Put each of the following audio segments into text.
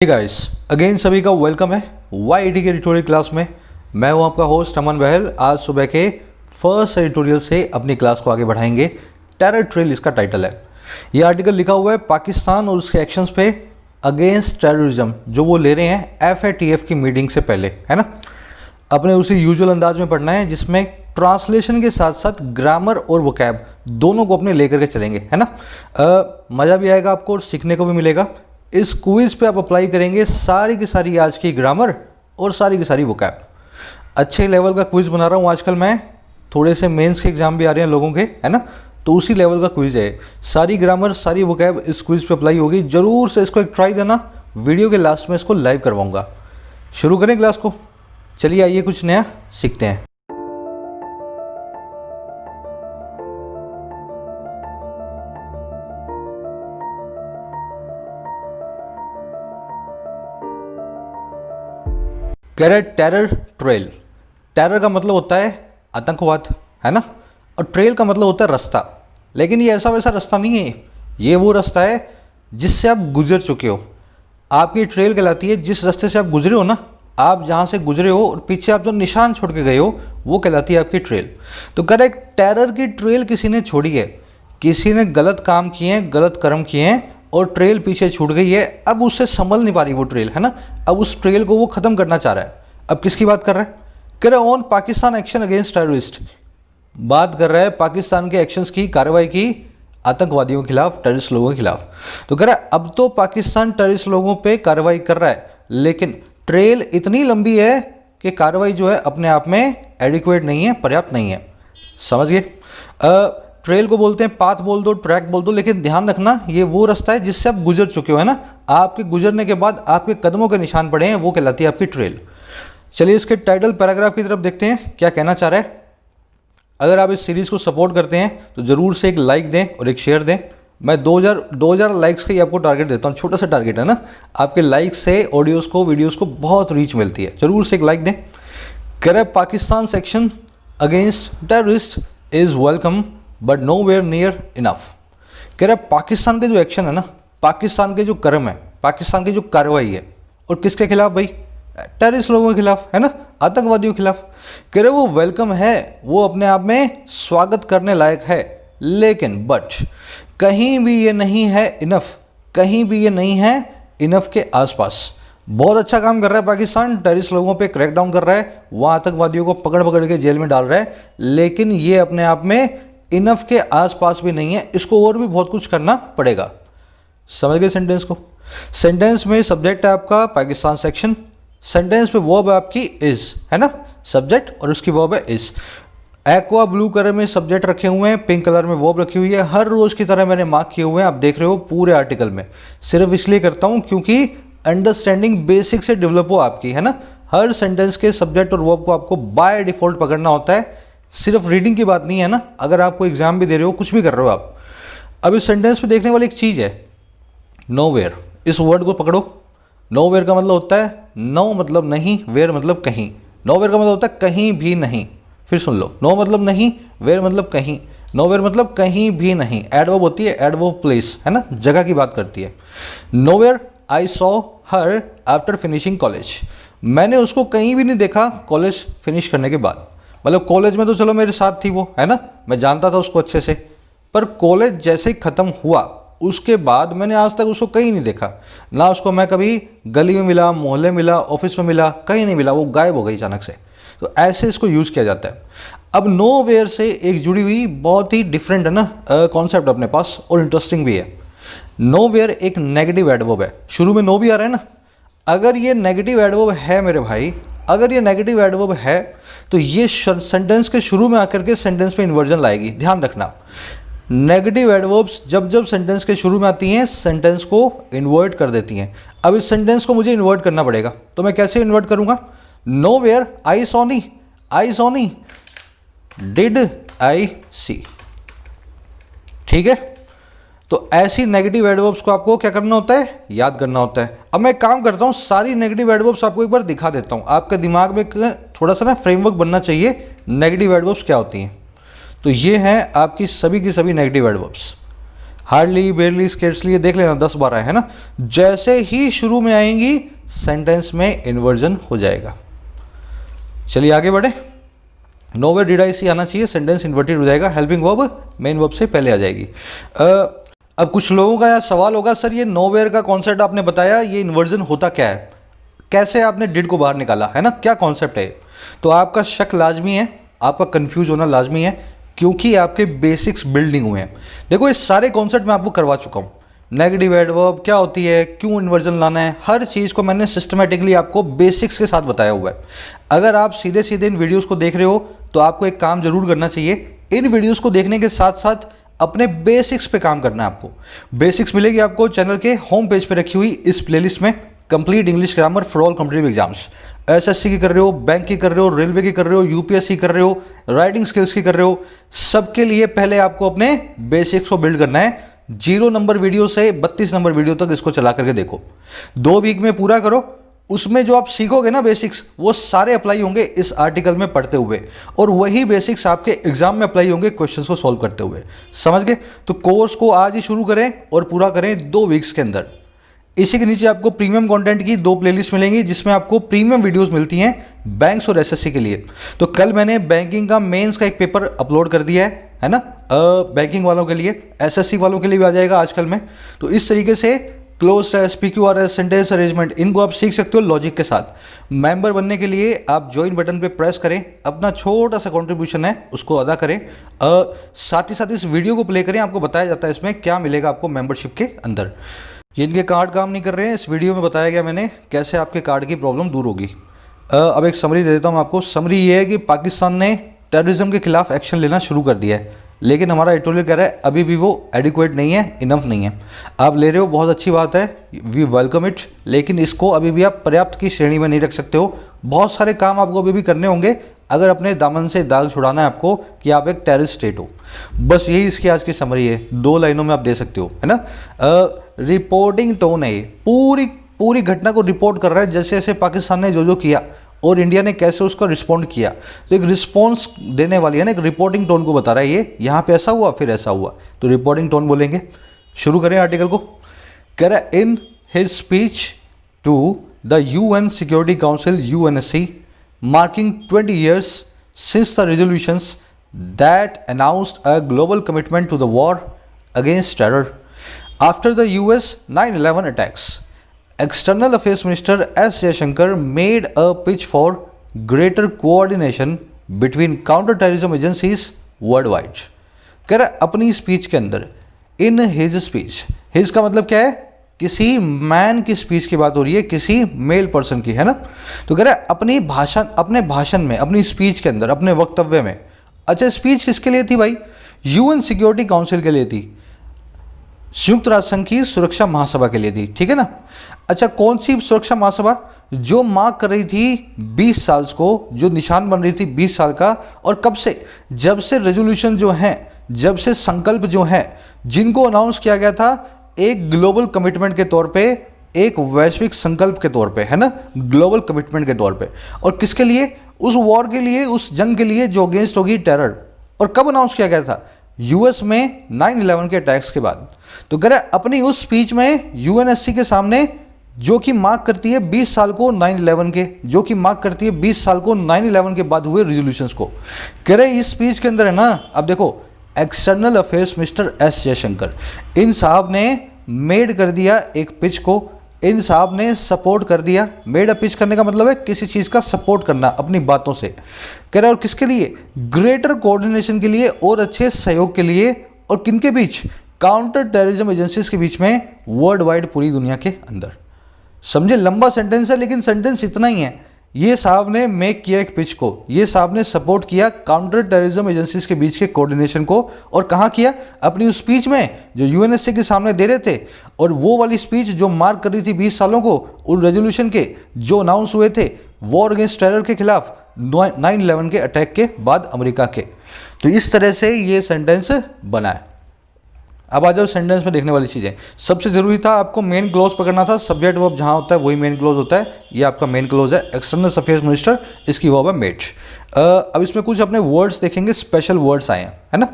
Guys again सभी का welcome है YET के एडिटोरियल क्लास में। मैं हूं आपका होस्ट अमन बहल। आज सुबह के फर्स्ट एडिटोरियल से अपनी क्लास को आगे बढ़ाएंगे। टेरर ट्रेल इसका टाइटल है। यह आर्टिकल लिखा हुआ है पाकिस्तान और उसके एक्शंस पे अगेंस्ट टेररिज्म जो वो ले रहे हैं FATF की मीटिंग से पहले, है ना। अपने उसी यूजुअल अंदाज में पढ़ना है जिसमें ट्रांसलेशन के साथ साथ ग्रामर और वोकैब दोनों को अपने लेकर के चलेंगे, है ना। मज़ा भी आएगा आपको और सीखने को भी मिलेगा। इस क्विज पे आप अप्लाई करेंगे सारी की सारी आज की ग्रामर और सारी की सारी वोकैब। अच्छे लेवल का क्विज बना रहा हूँ आजकल मैं। थोड़े से मेंस के एग्जाम भी आ रहे हैं लोगों के, है ना, तो उसी लेवल का क्विज है। सारी ग्रामर सारी वोकैब इस क्विज पे अप्लाई होगी। ज़रूर से इसको एक ट्राई देना। वीडियो के लास्ट में इसको लाइव करवाऊँगा। शुरू करें क्लास को। चलिए आइए कुछ नया सीखते हैं। कह रहे टेरर ट्रेल। टेरर का मतलब होता है आतंकवाद, है ना, और ट्रेल का मतलब होता है रास्ता। लेकिन ये ऐसा वैसा रास्ता नहीं है, ये वो रास्ता है जिससे आप गुजर चुके हो। आपकी ट्रेल कहलाती है जिस रास्ते से आप गुजरे हो ना, आप जहाँ से गुजरे हो और पीछे आप जो निशान छोड़ के गए हो वो कहलाती है आपकी ट्रेल। तो कह रहे टेरर की ट्रेल किसी ने छोड़ी है, किसी ने गलत काम किए हैं, गलत कर्म किए हैं और ट्रेल पीछे छूट गई है। अब उससे संभल नहीं पा रही वो ट्रेल, है ना। अब उस ट्रेल को वो ख़त्म करना चाह रहा है। अब किसकी बात कर रहा है? कह रहा है on Pakistan action against terrorist. बात कर रहा है पाकिस्तान के एक्शंस की, कार्रवाई की आतंकवादियों के खिलाफ, टेररिस्ट लोगों के खिलाफ। तो कह रहा है अब तो पाकिस्तान टेररिस्ट लोगों पे कार्रवाई कर रहा है, लेकिन ट्रेल इतनी लंबी है कि कार्रवाई जो है अपने आप में एडिक्वेट नहीं है, पर्याप्त नहीं है। समझ गए? ट्रेल को बोलते हैं पाथ बोल दो, ट्रैक बोल दो, लेकिन ध्यान रखना ये वो रास्ता है जिससे आप गुजर चुके हो, है ना। आपके गुजरने के बाद आपके कदमों के निशान पड़े हैं, वो कहलाती है आपकी ट्रेल। चलिए इसके टाइटल पैराग्राफ की तरफ देखते हैं क्या कहना चाह रहा है। अगर आप इस सीरीज़ को सपोर्ट करते हैं तो ज़रूर से एक लाइक दें और एक शेयर दें। मैं 2000 लाइक्स का ही आपको टारगेट देता हूँ, छोटा सा टारगेट है ना। आपके लाइक से ऑडियोज़ को, वीडियोज़ को बहुत रीच मिलती है। ज़रूर से एक लाइक दें। कह रहे Pakistan section against terrorist is welcome but nowhere near enough. कह रहा है पाकिस्तान के जो एक्शन है ना, पाकिस्तान के जो कर्म है, पाकिस्तान की जो कार्रवाई है, और किसके खिलाफ भाई? टेररिस्ट लोगों के खिलाफ, है ना, आतंकवादियों के खिलाफ। कह रहे वो वेलकम है, वो अपने आप में स्वागत करने लायक है, लेकिन बट कहीं भी ये नहीं है इनफ, कहीं भी ये नहीं है इनफ के आसपास। बहुत अच्छा काम कर रहा है पाकिस्तान, टेररिस्ट लोगों पे क्रैकडाउन कर रहा है, वहाँ आतंकवादियों को पकड़ पकड़ के जेल में डाल रहा है, लेकिन ये अपने आप में इनफ के आसपास भी नहीं है। इसको और भी बहुत कुछ करना पड़ेगा। समझ गए सेंटेंस को? सेंटेंस में सब्जेक्ट है आपका पाकिस्तान सेक्शन, सेंटेंस पे वर्ब है आपकी इज, है ना, सब्जेक्ट और उसकी वर्ब है इज। एक्वा ब्लू कलर में सब्जेक्ट रखे हुए हैं, पिंक कलर में वर्ब रखी हुई है। हर रोज की तरह मैंने मार्क किए हुए हैं, आप देख रहे हो पूरे आर्टिकल में। सिर्फ इसलिए करता हूं क्योंकि अंडरस्टैंडिंग बेसिक से डेवलप हो आपकी, है ना। हर सेंटेंस के सब्जेक्ट और वर्ब को आपको बाय डिफॉल्ट पकड़ना होता है। सिर्फ रीडिंग की बात नहीं है ना। अगर आपको एग्जाम भी दे रहे हो, कुछ भी कर रहे हो आप, अब इस सेंटेंस में देखने वाली एक चीज़ है नोवेयर। इस वर्ड को पकड़ो। नोवेयर का मतलब होता है नो मतलब नहीं, वेयर मतलब कहीं। नोवेयर का मतलब होता है कहीं भी नहीं। फिर सुन लो, नो मतलब नहीं, वेयर मतलब कहीं, नोवेयर मतलब कहीं भी नहीं। एडवर्ब होती है, एडवर्ब प्लेस, है ना, जगह की बात करती है। Nowhere I saw her after finishing college. मैंने उसको कहीं भी नहीं देखा कॉलेज फिनिश करने के बाद। मतलब कॉलेज में तो चलो मेरे साथ थी वो, है ना, मैं जानता था उसको अच्छे से, पर कॉलेज जैसे ही ख़त्म हुआ उसके बाद मैंने आज तक उसको कहीं नहीं देखा। ना उसको मैं कभी गली में मिला, मोहल्ले मिला, ऑफिस में मिला, कहीं नहीं मिला। वो गायब हो गई अचानक से। तो ऐसे इसको यूज़ किया जाता है। अब नो वेयर से एक जुड़ी हुई बहुत ही डिफरेंट है ना कॉन्सेप्ट अपने पास, और इंटरेस्टिंग भी है। नो वेयर एक नेगेटिव एडवर्ब है। शुरू में नो भी आ रहा है ना। अगर ये नेगेटिव एडवर्ब है मेरे भाई, अगर ये नेगेटिव एडवर्ब है तो ये सेंटेंस के शुरू में आकर के सेंटेंस में इन्वर्जन लाएगी। ध्यान रखना, नेगेटिव एडवर्ब्स जब जब सेंटेंस के शुरू में आती हैं सेंटेंस को इन्वर्ट कर देती हैं। अब इस सेंटेंस को मुझे इन्वर्ट करना पड़ेगा, तो मैं कैसे इन्वर्ट करूंगा? No where I saw knee, I saw knee, did I see. ठीक है, तो ऐसी नेगेटिव एडवर्ब्स को आपको क्या करना होता है? याद करना होता है। अब मैं काम करता हूँ, सारी नेगेटिव एडवर्ब्स आपको एक बार दिखा देता हूँ। आपके दिमाग में थोड़ा सा ना फ्रेमवर्क बनना चाहिए, नेगेटिव एडवर्ब्स क्या होती हैं। तो ये हैं आपकी सभी की सभी negative adverbs. Hardly, barely, scarcely, ये देख लेना 10-12 है ना। जैसे ही शुरू में आएंगी सेंटेंस में इन्वर्जन हो जाएगा। चलिए आगे बढ़े। नोवेयर डिड आई सी आना चाहिए, सेंटेंस इन्वर्टेड हो जाएगा। हेल्पिंग वर्ब मेन वर्ब से पहले आ जाएगी। अब कुछ लोगों का यह सवाल होगा, सर ये नोवेयर का कॉन्सेप्ट आपने बताया, ये इन्वर्जन होता क्या है, कैसे आपने डिड को बाहर निकाला, है ना, क्या कॉन्सेप्ट है। तो आपका शक लाजमी है, आपका कंफ्यूज होना लाजमी है, क्योंकि आपके बेसिक्स बिल्डिंग हुए हैं। देखो ये सारे कॉन्सेप्ट मैं आपको करवा चुका हूँ। नेगेटिव एडवर्ब क्या होती है, क्यों इन्वर्जन लाना है, हर चीज़ को मैंने सिस्टमेटिकली आपको बेसिक्स के साथ बताया हुआ है। अगर आप सीधे सीधे इन वीडियोस को देख रहे हो तो आपको एक काम जरूर करना चाहिए, इन वीडियोस को देखने के साथ साथ अपने बेसिक्स पे काम करना है। आपको बेसिक्स मिलेगी आपको चैनल के होम पेज पे रखी हुई इस प्लेलिस्ट में, complete English grammar for all competitive exams. SSC की कर रहे हो, बैंक की कर रहे हो, रेलवे की कर रहे हो, यूपीएससी कर रहे हो, राइटिंग स्किल्स की कर रहे हो, सबके लिए पहले आपको अपने बेसिक्स को बिल्ड करना है। 0 नंबर वीडियो से 32 नंबर वीडियो तक इसको चला करके देखो, 2 वीक में पूरा करो। उसमें जो आप सीखोगे ना बेसिक्स, वो सारे अप्लाई होंगे इस आर्टिकल में पढ़ते हुए, और वही बेसिक्स आपके एग्जाम में अप्लाई होंगे क्वेश्चंस को सॉल्व करते हुए। समझ गए? तो कोर्स को आज ही शुरू करें और पूरा करें 2 वीक्स के अंदर। इसी के नीचे आपको प्रीमियम कंटेंट की 2 प्लेलिस्ट मिलेंगी, जिसमें आपको प्रीमियम वीडियोस मिलती हैं बैंक्स और एसएससी के लिए। तो कल मैंने बैंकिंग का मेंस का एक पेपर अपलोड कर दिया है ना, बैंकिंग वालों के लिए, एसएससी वालों के लिए भी आ जाएगा आजकल में। तो इस तरीके से cloze test, PQRS, sentence arrangement, इनको आप सीख सकते हो लॉजिक के साथ। मेंबर बनने के लिए आप ज्वाइन बटन पे प्रेस करें, अपना छोटा सा कंट्रीब्यूशन है उसको अदा करें, साथ ही साथ इस वीडियो को प्ले करें। आपको बताया जाता है इसमें क्या मिलेगा आपको मेंबरशिप के अंदर। ये इनके कार्ड काम नहीं कर रहे हैं, इस वीडियो में बताया गया मैंने कैसे आपके कार्ड की प्रॉब्लम दूर होगी। अब एक समरी दे देता हूँ आपको। समरी ये है कि पाकिस्तान ने टेररिज्म के खिलाफ एक्शन लेना शुरू कर दिया है, लेकिन हमारा एडिटोरियल कह रहा है अभी भी वो एडिक्वेट नहीं है, इनफ नहीं है। आप ले रहे हो, बहुत अच्छी बात है, वी वेलकम इट, लेकिन इसको अभी भी आप पर्याप्त की श्रेणी में नहीं रख सकते हो। बहुत सारे काम आपको अभी भी करने होंगे अगर अपने दामन से दाग छुड़ाना है आपको कि आप एक टेररिस्ट स्टेट हो। बस यही इसकी आज की समरी है, 2 लाइनों में आप दे सकते हो, है ना। रिपोर्टिंग टोन है, पूरी घटना को रिपोर्ट कर रहा है, जैसे जैसे पाकिस्तान ने जो जो किया और इंडिया ने कैसे उसको रिस्पॉन्ड किया। तो एक रिस्पॉन्स देने वाली है ना, एक रिपोर्टिंग टोन को बता रहा है, ये यहाँ पे ऐसा हुआ फिर ऐसा हुआ, तो रिपोर्टिंग टोन बोलेंगे। शुरू करें आर्टिकल को। कह रहा है in his speech to the UN security council UNSC marking 20 years since the resolutions that announced a global commitment to the war against terror after the US 9/11 attacks. External Affairs Minister S. Jaishankar made a pitch for greater coordination between counter-terrorism agencies worldwide. कह रहा है अपनी speech के अंदर, इन his speech, his का मतलब क्या है, किसी मैन की स्पीच की बात हो रही है, किसी मेल पर्सन की, है ना। तो कह रहा है अपने भाषण में, अपनी स्पीच के अंदर, अपने वक्तव्य में। अच्छा, स्पीच किसके लिए थी भाई? UN सिक्योरिटी काउंसिल के लिए थी, संयुक्त राष्ट्र संघ की सुरक्षा महासभा के लिए थी, ठीक है ना। अच्छा, कौन सी सुरक्षा महासभा? जो मार्क कर रही थी 20 साल को, जो निशान बन रही थी 20 साल का। और कब से? जब से रेजोल्यूशन जो है, जब से संकल्प जो है, जिनको अनाउंस किया गया था एक ग्लोबल कमिटमेंट के तौर पे, एक वैश्विक संकल्प के तौर पे, है ना, ग्लोबल कमिटमेंट के तौर पे। और किसके लिए? उस वॉर के लिए, उस जंग के लिए जो अगेंस्ट होगी टेरर। और कब अनाउंस किया गया था? US में 9/11 के अटैक्स के बाद। तो कह रहा है अपनी उस स्पीच में UNSC के सामने, जो कि मार्क करती है 20 साल को 9/11 के, जो कि मार्क करती है 20 साल को 9/11 के बाद हुए रेजोल्यूशंस को। कह रहे इस स्पीच के अंदर है ना, अब देखो, external affairs minister S. Jaishankar, इन साहब ने मेड कर दिया एक पिच को, इन साहब ने सपोर्ट कर दिया। मेड अ पिच करने का मतलब है किसी चीज़ का सपोर्ट करना अपनी बातों से। कह रहा है और किसके लिए? ग्रेटर कोऑर्डिनेशन के लिए और अच्छे सहयोग के लिए। और किनके बीच? काउंटर टेररिज्म एजेंसीज के बीच में, वर्ल्ड वाइड, पूरी दुनिया के अंदर। समझे, लंबा सेंटेंस है लेकिन सेंटेंस इतना ही है। ये साहब ने मेक किया एक पिच को, ये साहब ने सपोर्ट किया काउंटर टेररिज्म एजेंसीज के बीच के कोऑर्डिनेशन को। और कहाँ किया? अपनी उस स्पीच में जो UNSC के सामने दे रहे थे। और वो वाली स्पीच जो मार्क कर रही थी 20 सालों को, उन रेजोल्यूशन के जो अनाउंस हुए थे वॉर अगेंस्ट टेरर के खिलाफ 9/11 के अटैक के बाद अमेरिका के। तो इस तरह से ये सेंटेंस बना है। अब आ जाओ सेंटेंस में देखने वाली चीज़ें। सबसे ज़रूरी था आपको मेन क्लोज पकड़ना था, सब्जेक्ट वर्ब जहाँ होता है वही मेन क्लोज होता है। ये आपका मेन क्लोज है, एक्सटर्नल अफेयर्स मिनिस्टर, इसकी वर्ब है मेट। अब इसमें कुछ अपने वर्ड्स देखेंगे, स्पेशल वर्ड्स आए हैं, है ना।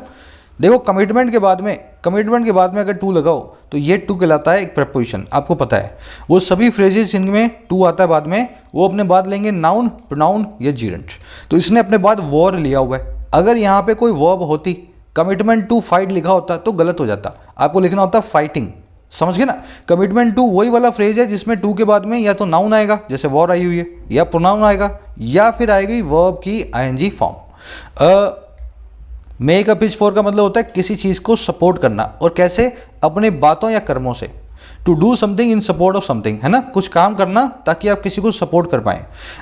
देखो, कमिटमेंट के बाद में कमिटमेंट के बाद में अगर टू लगाओ तो ये टू कहलाता है एक प्रेपोजिशन, आपको पता है। वो सभी फ्रेजेस जिनमें टू आता है बाद में, वो अपने बाद लेंगे नाउन, प्रोनाउन या जीरेंट। तो इसने अपने बाद वॉर लिया हुआ है। अगर यहाँ पे कोई वर्ब होती, कमिटमेंट टू फाइट लिखा होता तो गलत हो जाता, आपको लिखना होता फाइटिंग। समझ गए ना? कमिटमेंट टू वही वाला फ्रेज है जिसमें टू के बाद में या तो नाउन आएगा जैसे वॉर आई हुई है, या प्रोनाउन आएगा, या फिर आएगी वर्ब की I N G form. Make a pitch for का मतलब होता है किसी चीज़ को सपोर्ट करना, और कैसे? अपने बातों या कर्मों से। To do something in support of something, है ना, कुछ काम करना ताकि आप किसी को सपोर्ट कर पाएं।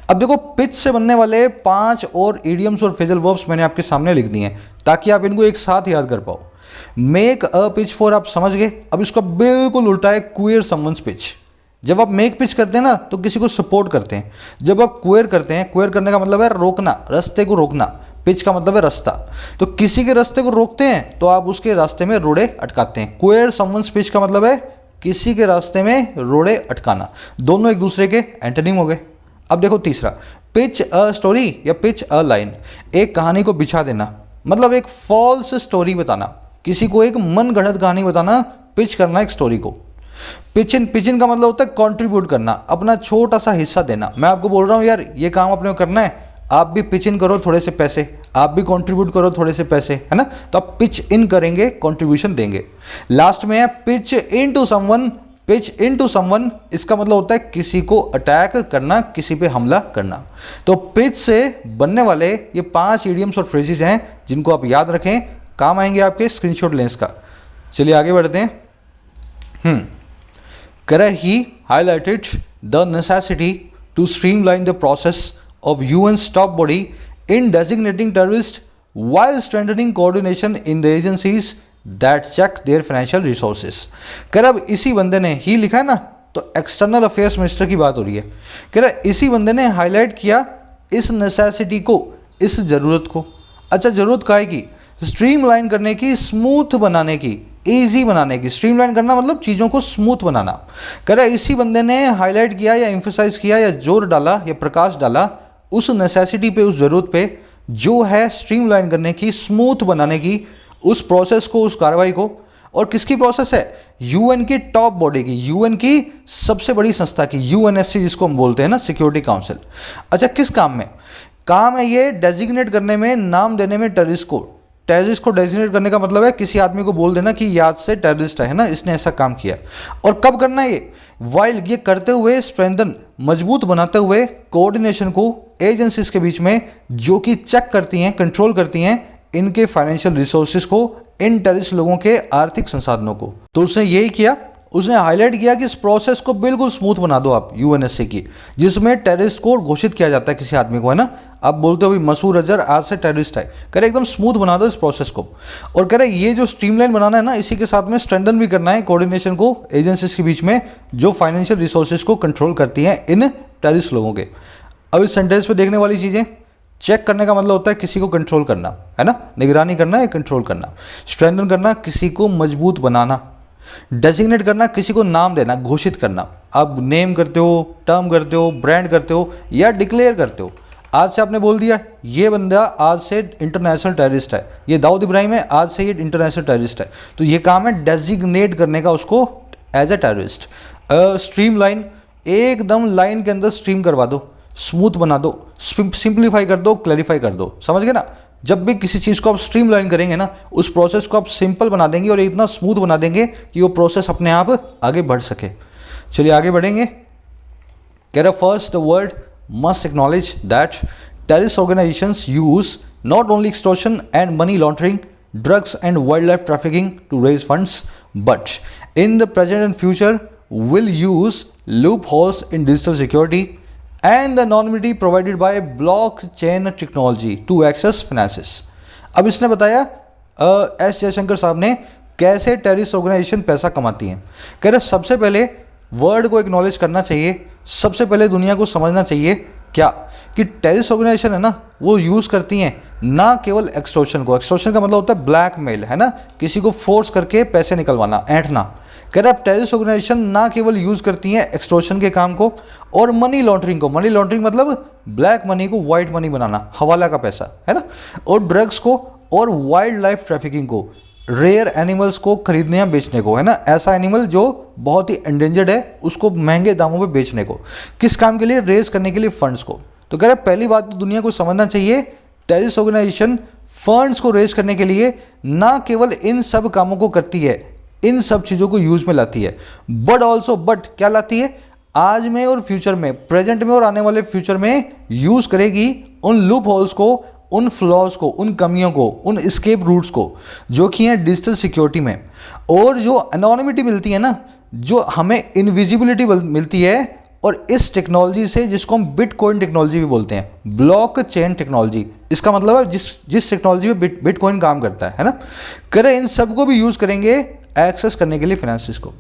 अब देखो पिच से बनने वाले 5 और इडियम्स और फ्रेजल वर्ब्स मैंने आपके सामने लिख दिए हैं ताकि आप इनको एक साथ याद कर पाओ। मेक अ पिच फॉर आप समझ गए। अब इसका बिल्कुल उल्टा है क्वेयर समवन्स पिच। जब आप मेक पिच करते हैं ना तो किसी को सपोर्ट करते हैं। जब आप क्वेयर करते हैं, क्वेयर करने का मतलब है रोकना, रास्ते को रोकना। पिच का मतलब है रास्ता। तो किसी के रास्ते को रोकते हैं तो आप उसके रास्ते में रोड़े अटकाते हैं। क्वेयर समवन्स पिच का मतलब है किसी के रास्ते में रोड़े अटकाना। दोनों एक दूसरे के एंटोनिम हो गए। अब देखो तीसरा, पिच अ स्टोरी या पिच अ लाइन। एक कहानी को बिछा देना, मतलब एक फॉल्स स्टोरी बताना, किसी को एक मन गढ़ंत कहानी बताना, पिच करना एक स्टोरी को। पिचिन, पिचिन का मतलब होता है कंट्रीब्यूट करना, अपना छोटा सा हिस्सा देना। मैं आपको बोल रहा हूँ यार ये काम अपने को करना है, आप भी पिच इन करो थोड़े से पैसे, आप भी कंट्रीब्यूट करो थोड़े से पैसे, है ना, तो आप पिच इन करेंगे, कंट्रीब्यूशन देंगे। लास्ट में है pitch into someone. Pitch into someone इसका मतलब होता है किसी को अटैक करना, किसी पे हमला करना। तो पिच से बनने वाले ये 5 इडियम्स और फ्रेजेस हैं जिनको आप याद रखें, काम आएंगे आपके स्क्रीनशॉट लेंस का। चलिए आगे बढ़ते हैं। Karahi highlighted the necessity to streamline the process of UN's top body in designating terrorists while strengthening coordination in the agencies that check their financial resources. कह अब इसी बंदे ने ही लिखा है ना, तो एक्सटर्नल अफेयर्स मिनिस्टर की बात हो रही है। कह इसी बंदे ने हाईलाइट किया इस नेसेसिटी को, इस ज़रूरत को। अच्छा, ज़रूरत काहे की? स्ट्रीमलाइन करने की, स्मूथ बनाने की, ईजी बनाने की। स्ट्रीमलाइन करना मतलब चीज़ों को स्मूथ बनाना। कह रहा इसी बंदे ने हाईलाइट किया या एम्फोसाइज किया या जोर डाला या प्रकाश डाला उस नेसेसिटी पे, उस ज़रूरत पे जो है स्ट्रीमलाइन करने की, स्मूथ बनाने की, उस प्रोसेस को, उस कार्रवाई को। और किसकी प्रोसेस है? यूएन की टॉप बॉडी की, यूएन की सबसे बड़ी संस्था की, यूएनएससी जिसको हम बोलते हैं ना, सिक्योरिटी काउंसिल। अच्छा, किस काम में? काम है ये डेजिग्नेट करने में, नाम देने में टेररिस्ट को। टेररिस्ट को डेजिग्नेट करने का मतलब है किसी आदमी को बोल देना कि याद से टेररिस्ट है ना, इसने ऐसा काम किया। और कब करना है ये? वाइल, ये करते हुए स्ट्रेंथन, मजबूत बनाते हुए कोऑर्डिनेशन को एजेंसीज के बीच में जो कि चेक करती हैं, कंट्रोल करती हैं इनके फाइनेंशियल रिसोर्सेज को, इन टेररिस्ट लोगों के आर्थिक संसाधनों को। तो उसने यही किया, उसने हाईलाइट किया कि इस प्रोसेस को बिल्कुल स्मूथ बना दो आप यूएनएससी की, जिसमें टेररिस्ट को घोषित किया जाता है किसी आदमी को, है ना। आप बोलते हो भाई मसूद अजहर आज से टेररिस्ट है, कह रहे एकदम स्मूथ बना दो इस प्रोसेस को। और कह रहे ये जो स्ट्रीमलाइन बनाना है ना, इसी के साथ में स्ट्रेंथन भी करना है कोऑर्डिनेशन को एजेंसीज के बीच में जो फाइनेंशियल रिसोर्सेज को कंट्रोल करती हैं इन टेररिस्ट लोगों के। अब इस सेंटेंस पे देखने वाली चीज़ें, चेक करने का मतलब होता है किसी को कंट्रोल करना, है ना, निगरानी करना या कंट्रोल करना। स्ट्रेंथन करना, किसी को मजबूत बनाना। डेजिग्नेट करना, किसी को नाम देना, घोषित करना। आप नेम करते हो, टर्म करते हो, ब्रांड करते हो या डिक्लेयर करते हो। आज से आपने बोल दिया ये बंदा आज से इंटरनेशनल टेररिस्ट है, ये दाऊद इब्राहिम है, आज से ये इंटरनेशनल टेररिस्ट है। तो ये काम है डेजिग्नेट करने का उसको as a terrorist. Streamline, एकदम लाइन के अंदर स्ट्रीम करवा दो, स्मूथ बना दो, सिंप्लीफाई कर दो, क्लैरिफाई कर दो। समझ गए ना? जब भी किसी चीज़ को आप स्ट्रीमलाइन करेंगे ना, उस प्रोसेस को आप सिंपल बना देंगे और इतना स्मूथ बना देंगे कि वो प्रोसेस अपने आप आगे बढ़ सके। चलिए आगे बढ़ेंगे। कह रहा first the world must acknowledge that terrorist organisations use not only extortion and money laundering, drugs and wildlife trafficking to raise funds, but in the present and future will use loopholes in digital security and the anonymity provided by blockchain technology to access finances। अब इसने बताया S Jaishankar साहब ने कैसे terrorist organisation पैसा कमाती हैं। कह रहे सबसे पहले वर्ड को एक्नॉलेज करना चाहिए, सबसे पहले दुनिया को समझना चाहिए क्या कि टेररिस्ट ऑर्गेनाइजेशन है ना, वो यूज़ करती हैं ना केवल एक्सटॉर्शन को। एक्सटॉर्शन का मतलब होता है ब्लैकमेल, है ना, किसी को फोर्स करके पैसे निकलवाना, ऐंठना। कह रहे अब टेररिस्ट ऑर्गेनाइजेशन ना केवल यूज़ करती हैं एक्सटॉर्शन के काम को और मनी लॉन्ड्रिंग को। मनी लॉन्ड्रिंग मतलब ब्लैक मनी को वाइट मनी बनाना, हवाला का पैसा, है ना, और ड्रग्स को और वाइल्ड लाइफ ट्रैफिकिंग को। रेयर एनिमल्स को खरीदने या बेचने को, है ना, ऐसा एनिमल जो बहुत ही एंडेंजर्ड है उसको महंगे दामों पे बेचने को। किस काम के लिए? रेज करने के लिए फंड्स को। तो कह रहे हैं पहली बात तो दुनिया को समझना चाहिए, टेररिस्ट ऑर्गेनाइजेशन फंड्स को रेज करने के लिए ना केवल इन सब कामों को करती है, इन सब चीज़ों को यूज में लाती है, बट क्या लाती है? आज में और फ्यूचर में, प्रेजेंट में और आने वाले फ्यूचर में यूज करेगी उन लूप होल्स को, उन फ्लॉज को, उन कमियों को, उन एस्केप रूट्स को जो कि हैं डिजिटल सिक्योरिटी में। और जो एनोनिमिटी मिलती है ना, जो हमें इनविजिबिलिटी मिलती है, और इस टेक्नोलॉजी से, जिसको हम बिटकॉइन टेक्नोलॉजी भी बोलते हैं, ब्लॉक चेन टेक्नोलॉजी, इसका मतलब है जिस टेक्नोलॉजी में बिटकॉइन काम करता है ना, करें इन सबको भी यूज़ करेंगे एक्सेस करने के लिए फाइनेंसिस को।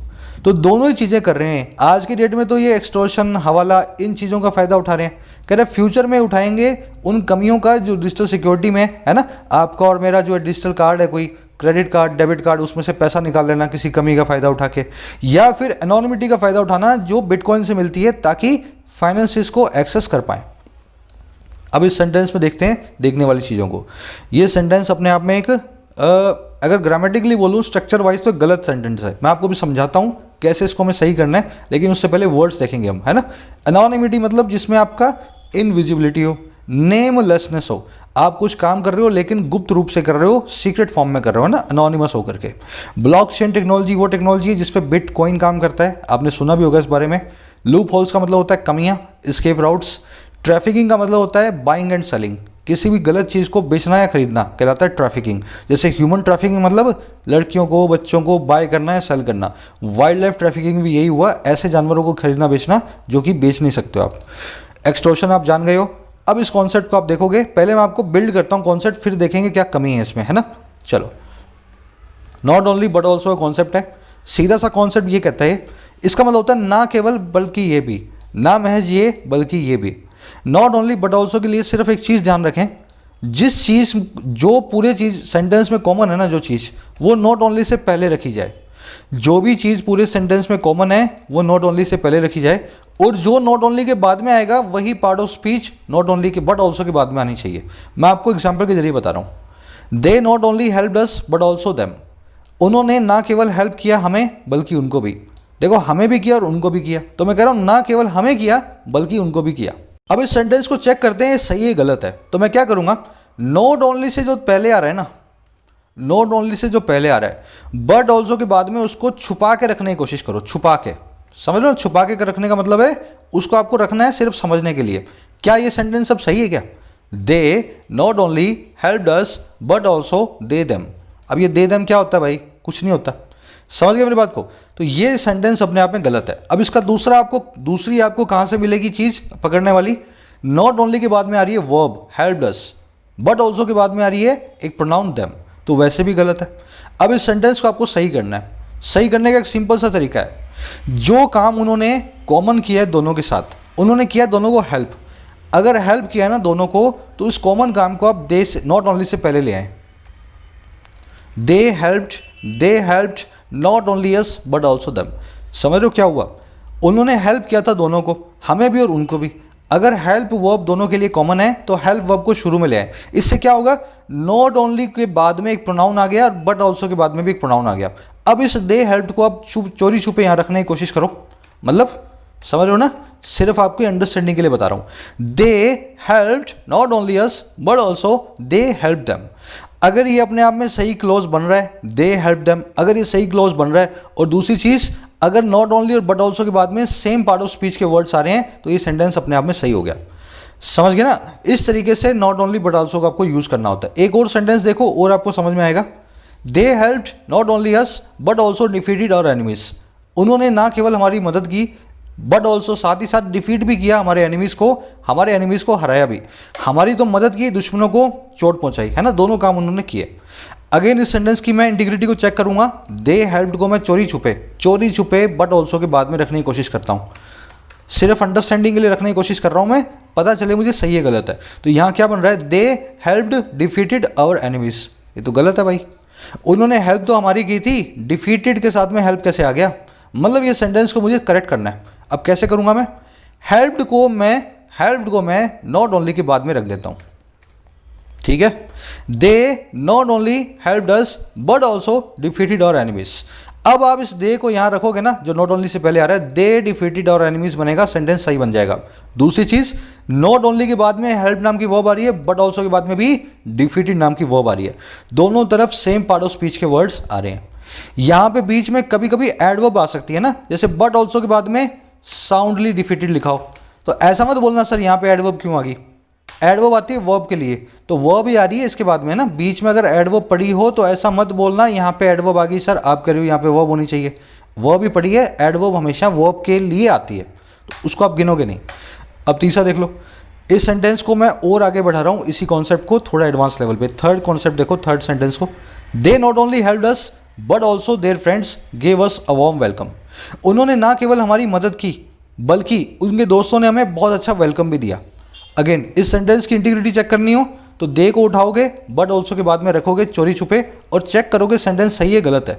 तो दोनों ही चीज़ें कर रहे हैं आज की डेट में। तो ये एक्सटॉर्शन, हवाला, इन चीज़ों का फ़ायदा उठा रहे हैं। कह रहे फ्यूचर में उठाएंगे उन कमियों का जो डिजिटल सिक्योरिटी में है ना। आपका और मेरा जो डिजिटल कार्ड है, कोई क्रेडिट कार्ड, डेबिट कार्ड, उसमें से पैसा निकाल लेना किसी कमी का फ़ायदा उठा के, या फिर एनोनिमिटी का फ़ायदा उठाना जो बिटकॉइन से मिलती है, ताकि फाइनेंसिस को एक्सेस कर पाएँ। अब इस सेंटेंस में देखते हैं देखने वाली चीज़ों को। ये सेंटेंस अपने आप में एक अगर ग्रामेटिकली बोलूँ, स्ट्रक्चर वाइज तो गलत सेंटेंस है। मैं आपको भी समझाता हूँ कैसे इसको हमें सही करना है, लेकिन उससे पहले वर्ड्स देखेंगे हम, है ना। एनोनिमिटी मतलब जिसमें आपका इनविजिबिलिटी हो, नेमलेसनेस हो, आप कुछ काम कर रहे हो लेकिन गुप्त रूप से कर रहे हो, सीक्रेट फॉर्म में कर रहे हो ना, एनोनिमस होकर के। ब्लॉकचेन टेक्नोलॉजी वो टेक्नोलॉजी है जिसपे बिटकॉइन काम करता है, आपने सुना भी होगा इस बारे में। लूप होल्स का मतलब होता है कमियां, एस्केप राउट्स। ट्रैफिकिंग का मतलब होता है बाइंग एंड सेलिंग, किसी भी गलत चीज़ को बेचना या खरीदना कहलाता है ट्रैफिकिंग। जैसे ह्यूमन ट्रैफिकिंग मतलब लड़कियों को, बच्चों को बाय करना या सेल करना। वाइल्ड लाइफ ट्रैफिकिंग भी यही हुआ, ऐसे जानवरों को खरीदना बेचना जो कि बेच नहीं सकते हो आप। एक्सटॉर्शन आप जान गए हो। अब इस कॉन्सेप्ट को आप देखोगे, पहले मैं आपको बिल्ड करता हूँ कॉन्सेप्ट, फिर देखेंगे क्या कमी है इसमें, है ना। चलो, not only but also concept है। सीधा सा कॉन्सेप्ट ये कहता है, इसका मतलब होता है ना केवल बल्कि ये भी, ना महज ये बल्कि ये भी। नॉट ओनली बट ऑल्सो के लिए सिर्फ एक चीज़ ध्यान रखें, जिस चीज़ जो पूरे चीज़ सेंटेंस में कॉमन है ना, जो चीज़ वो नॉट ओनली से पहले रखी जाए। जो भी चीज़ पूरे सेंटेंस में कॉमन है वो नॉट ओनली से पहले रखी जाए, और जो नॉट ओनली के बाद में आएगा वही part of speech not only के बट ऑल्सो के बाद में आनी चाहिए। मैं आपको एग्जाम्पल के जरिए बता रहा हूँ। दे not only helped us but also them. उन्होंने ना केवल हेल्प किया हमें बल्कि उनको भी। देखो, हमें भी किया और उनको भी किया, तो मैं कह रहा हूँ ना केवल हमें किया बल्कि उनको भी किया। अब इस सेंटेंस को चेक करते हैं सही है गलत है। तो मैं क्या करूँगा, नॉट ओनली से जो पहले आ रहा है ना, नॉट ओनली से जो पहले आ रहा है बट ऑल्सो के बाद में उसको छुपा के रखने की कोशिश करो। छुपा के, समझ लो, छुपा के रखने का मतलब है उसको आपको रखना है सिर्फ समझने के लिए। क्या ये सेंटेंस अब सही है क्या? दे not only helped us but also they them. अब ये दे देम क्या होता है भाई? कुछ नहीं होता। समझ गए मेरी बात को? तो ये सेंटेंस अपने आप में गलत है। अब इसका दूसरी आपको कहाँ से मिलेगी चीज़ पकड़ने वाली? नॉट ओनली के बाद में आ रही है verb helped us, but also के बाद में आ रही है एक प्रोनाउन देम, तो वैसे भी गलत है। अब इस सेंटेंस को आपको सही करना है। सही करने का एक सिंपल सा तरीका है, जो काम उन्होंने कॉमन किया है दोनों के साथ, उन्होंने किया दोनों को हेल्प। अगर हेल्प किया है ना दोनों को, तो इस कॉमन काम को आप दे से, नॉट ओनली से पहले ले आए। दे helped not only us but also them. समझ लो क्या हुआ? उन्होंने हेल्प किया था दोनों को, हमें भी और उनको भी। अगर हेल्प वर्ब दोनों के लिए कॉमन है तो हेल्प वर्ब को शुरू में ले आए। इससे क्या होगा? नॉट ओनली के बाद में एक प्रोनाउन आ गया और बट ऑल्सो के बाद में भी एक प्रोनाउन आ गया। अब इस दे हेल्प को आप चोरी छुपे यहाँ रखने की कोशिश करो। मतलब समझ रहे हो ना? सिर्फ आपको अंडरस्टैंडिंग के लिए बता रहा हूँ। दे helped not only us but also they help them. अगर ये अपने आप में सही क्लोज बन रहा है, दे हेल्प देम, अगर ये सही क्लोज बन रहा है, और दूसरी चीज़ अगर नॉट ओनली और बट ऑल्सो के बाद में सेम पार्ट ऑफ स्पीच के वर्ड्स आ रहे हैं, तो ये सेंटेंस अपने आप में सही हो गया। समझ गए ना? इस तरीके से नॉट ओनली बट ऑल्सो का आपको यूज़ करना होता है। एक और सेंटेंस देखो और आपको समझ में आएगा। They helped not only us but also defeated our enemies. उन्होंने ना केवल हमारी मदद की बट ऑल्सो साथ ही साथ डिफीट भी किया हमारे एनिमीज़ को, हमारे एनिमीज़ को हराया भी। हमारी तो मदद की, दुश्मनों को चोट पहुंचाई, है ना। दोनों काम उन्होंने किए। अगेन इस सेंटेंस की मैं इंटीग्रिटी को चेक करूंगा। दे हेल्प्ड को मैं चोरी छुपे बट ऑल्सो के बाद में रखने की कोशिश करता हूँ। सिर्फ अंडरस्टैंडिंग के लिए रखने की कोशिश कर रहा हूँ मैं, पता चले मुझे सही है गलत है। तो यहाँ क्या बन रहा है? They helped defeated our enemies. ये तो गलत है भाई। उन्होंने हेल्प तो हमारी की थी, डिफीटेड के साथ में हेल्प कैसे आ गया? मतलब ये सेंटेंस को मुझे करेक्ट करना है। अब कैसे करूँगा मैं? हेल्प्ड को मैं नॉट ओनली के बाद में रख देता हूँ। ठीक है, they not only helped us but also defeated our enemies. अब आप इस दे को यहां रखोगे ना, जो नॉट ओनली से पहले आ रहा है, दे डिफीटेड आवर एनिमीज बनेगा, सेंटेंस सही बन जाएगा। दूसरी चीज, नॉट ओनली के बाद में हेल्प नाम की वर्ब आ रही है, बट ऑल्सो के बाद में भी डिफीटेड नाम की वर्ब आ रही है। दोनों तरफ सेम पार्ट ऑफ स्पीच के वर्ड्स आ रहे हैं। यहां पे बीच में कभी कभी एडवर्ब आ सकती है ना, जैसे बट ऑल्सो के बाद में साउंडली डिफीटेड लिखा हो, तो ऐसा मत बोलना सर यहां पे एडवर्ब क्यों आ गई। एडवर्ब आती है वर्ब के लिए, तो वर्ब ही आ रही है इसके बाद में ना, बीच में अगर एडवर्ब पड़ी हो तो ऐसा मत बोलना यहाँ पे एडवर्ब आ गई सर, आप कह रहे हो यहाँ पे वर्ब होनी चाहिए। वर्ब ही पड़ी है, एडवर्ब हमेशा वर्ब के लिए आती है, तो उसको आप गिनोगे नहीं। अब तीसरा देख लो, इस सेंटेंस को मैं और आगे बढ़ा रहा हूँ, इसी कॉन्सेप्ट को थोड़ा एडवांस लेवल पे। थर्ड कॉन्सेप्ट देखो, थर्ड सेंटेंस को, दे not only helped us but also their friends gave us a warm welcome. उन्होंने ना केवल हमारी मदद की बल्कि उनके दोस्तों ने हमें बहुत अच्छा वेलकम भी दिया। अगेन इस सेंटेंस की इंटीग्रिटी चेक करनी हो तो दे को उठाओगे, बट ऑल्सो के बाद में रखोगे चोरी छुपे और चेक करोगे सेंटेंस सही है गलत है।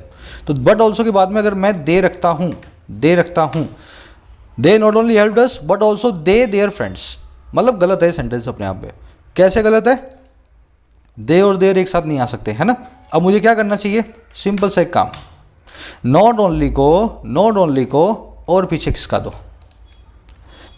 तो बट ऑल्सो के बाद में अगर मैं दे रखता हूँ, दे not only helped us but also they their friends, मतलब गलत है सेंटेंस अपने आप में। कैसे गलत है? दे और देयर एक साथ नहीं आ सकते, है ना। अब मुझे क्या करना चाहिए? सिंपल सा एक काम, नॉट ओनली को और पीछे खिसका दो।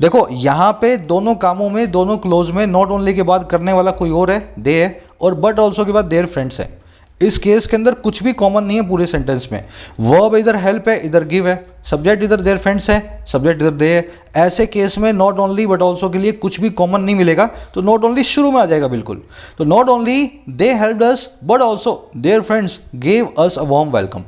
देखो यहाँ पे दोनों कामों में, दोनों क्लोज में नॉट ओनली के बाद करने वाला कोई और है, दे है, और बट ऑल्सो के बाद देयर फ्रेंड्स है। इस केस के अंदर कुछ भी कॉमन नहीं है पूरे सेंटेंस में। वर्ब इधर हेल्प है, इधर गिव है, सब्जेक्ट इधर देयर फ्रेंड्स है, सब्जेक्ट इधर दे है। ऐसे केस में नॉट ओनली बट ऑल्सो के लिए कुछ भी कॉमन नहीं मिलेगा, तो नॉट ओनली शुरू में आ जाएगा बिल्कुल। तो not only they helped us but also their friends gave us a warm welcome.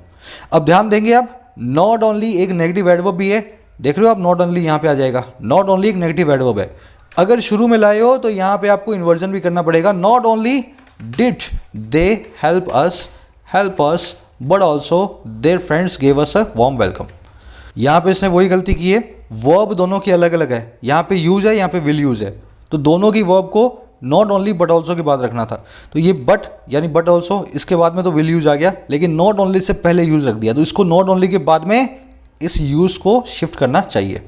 अब ध्यान देंगे आप, नॉट ओनली एक नेगेटिव एडवर्ब भी है, देख रहे हो आप, नॉट ओनली यहाँ पे आ जाएगा। नॉट ओनली एक नेगेटिव एडवर्ब है, अगर शुरू में लाए हो तो यहाँ पे आपको इन्वर्जन भी करना पड़ेगा। Not only did they help us but also their friends gave us a warm welcome. यहाँ पे इसने वही गलती की है, वर्ब दोनों की अलग अलग है, यहाँ पे यूज है, यहाँ पे विल यूज है, तो दोनों की वर्ब को नॉट ओनली बट ऑल्सो के बाद रखना था। तो ये बट यानी बट ऑल्सो, इसके बाद में तो विल यूज आ गया, लेकिन नॉट ओनली से पहले यूज रख दिया, तो इसको नॉट ओनली के बाद में इस यूज़ को शिफ्ट करना चाहिए।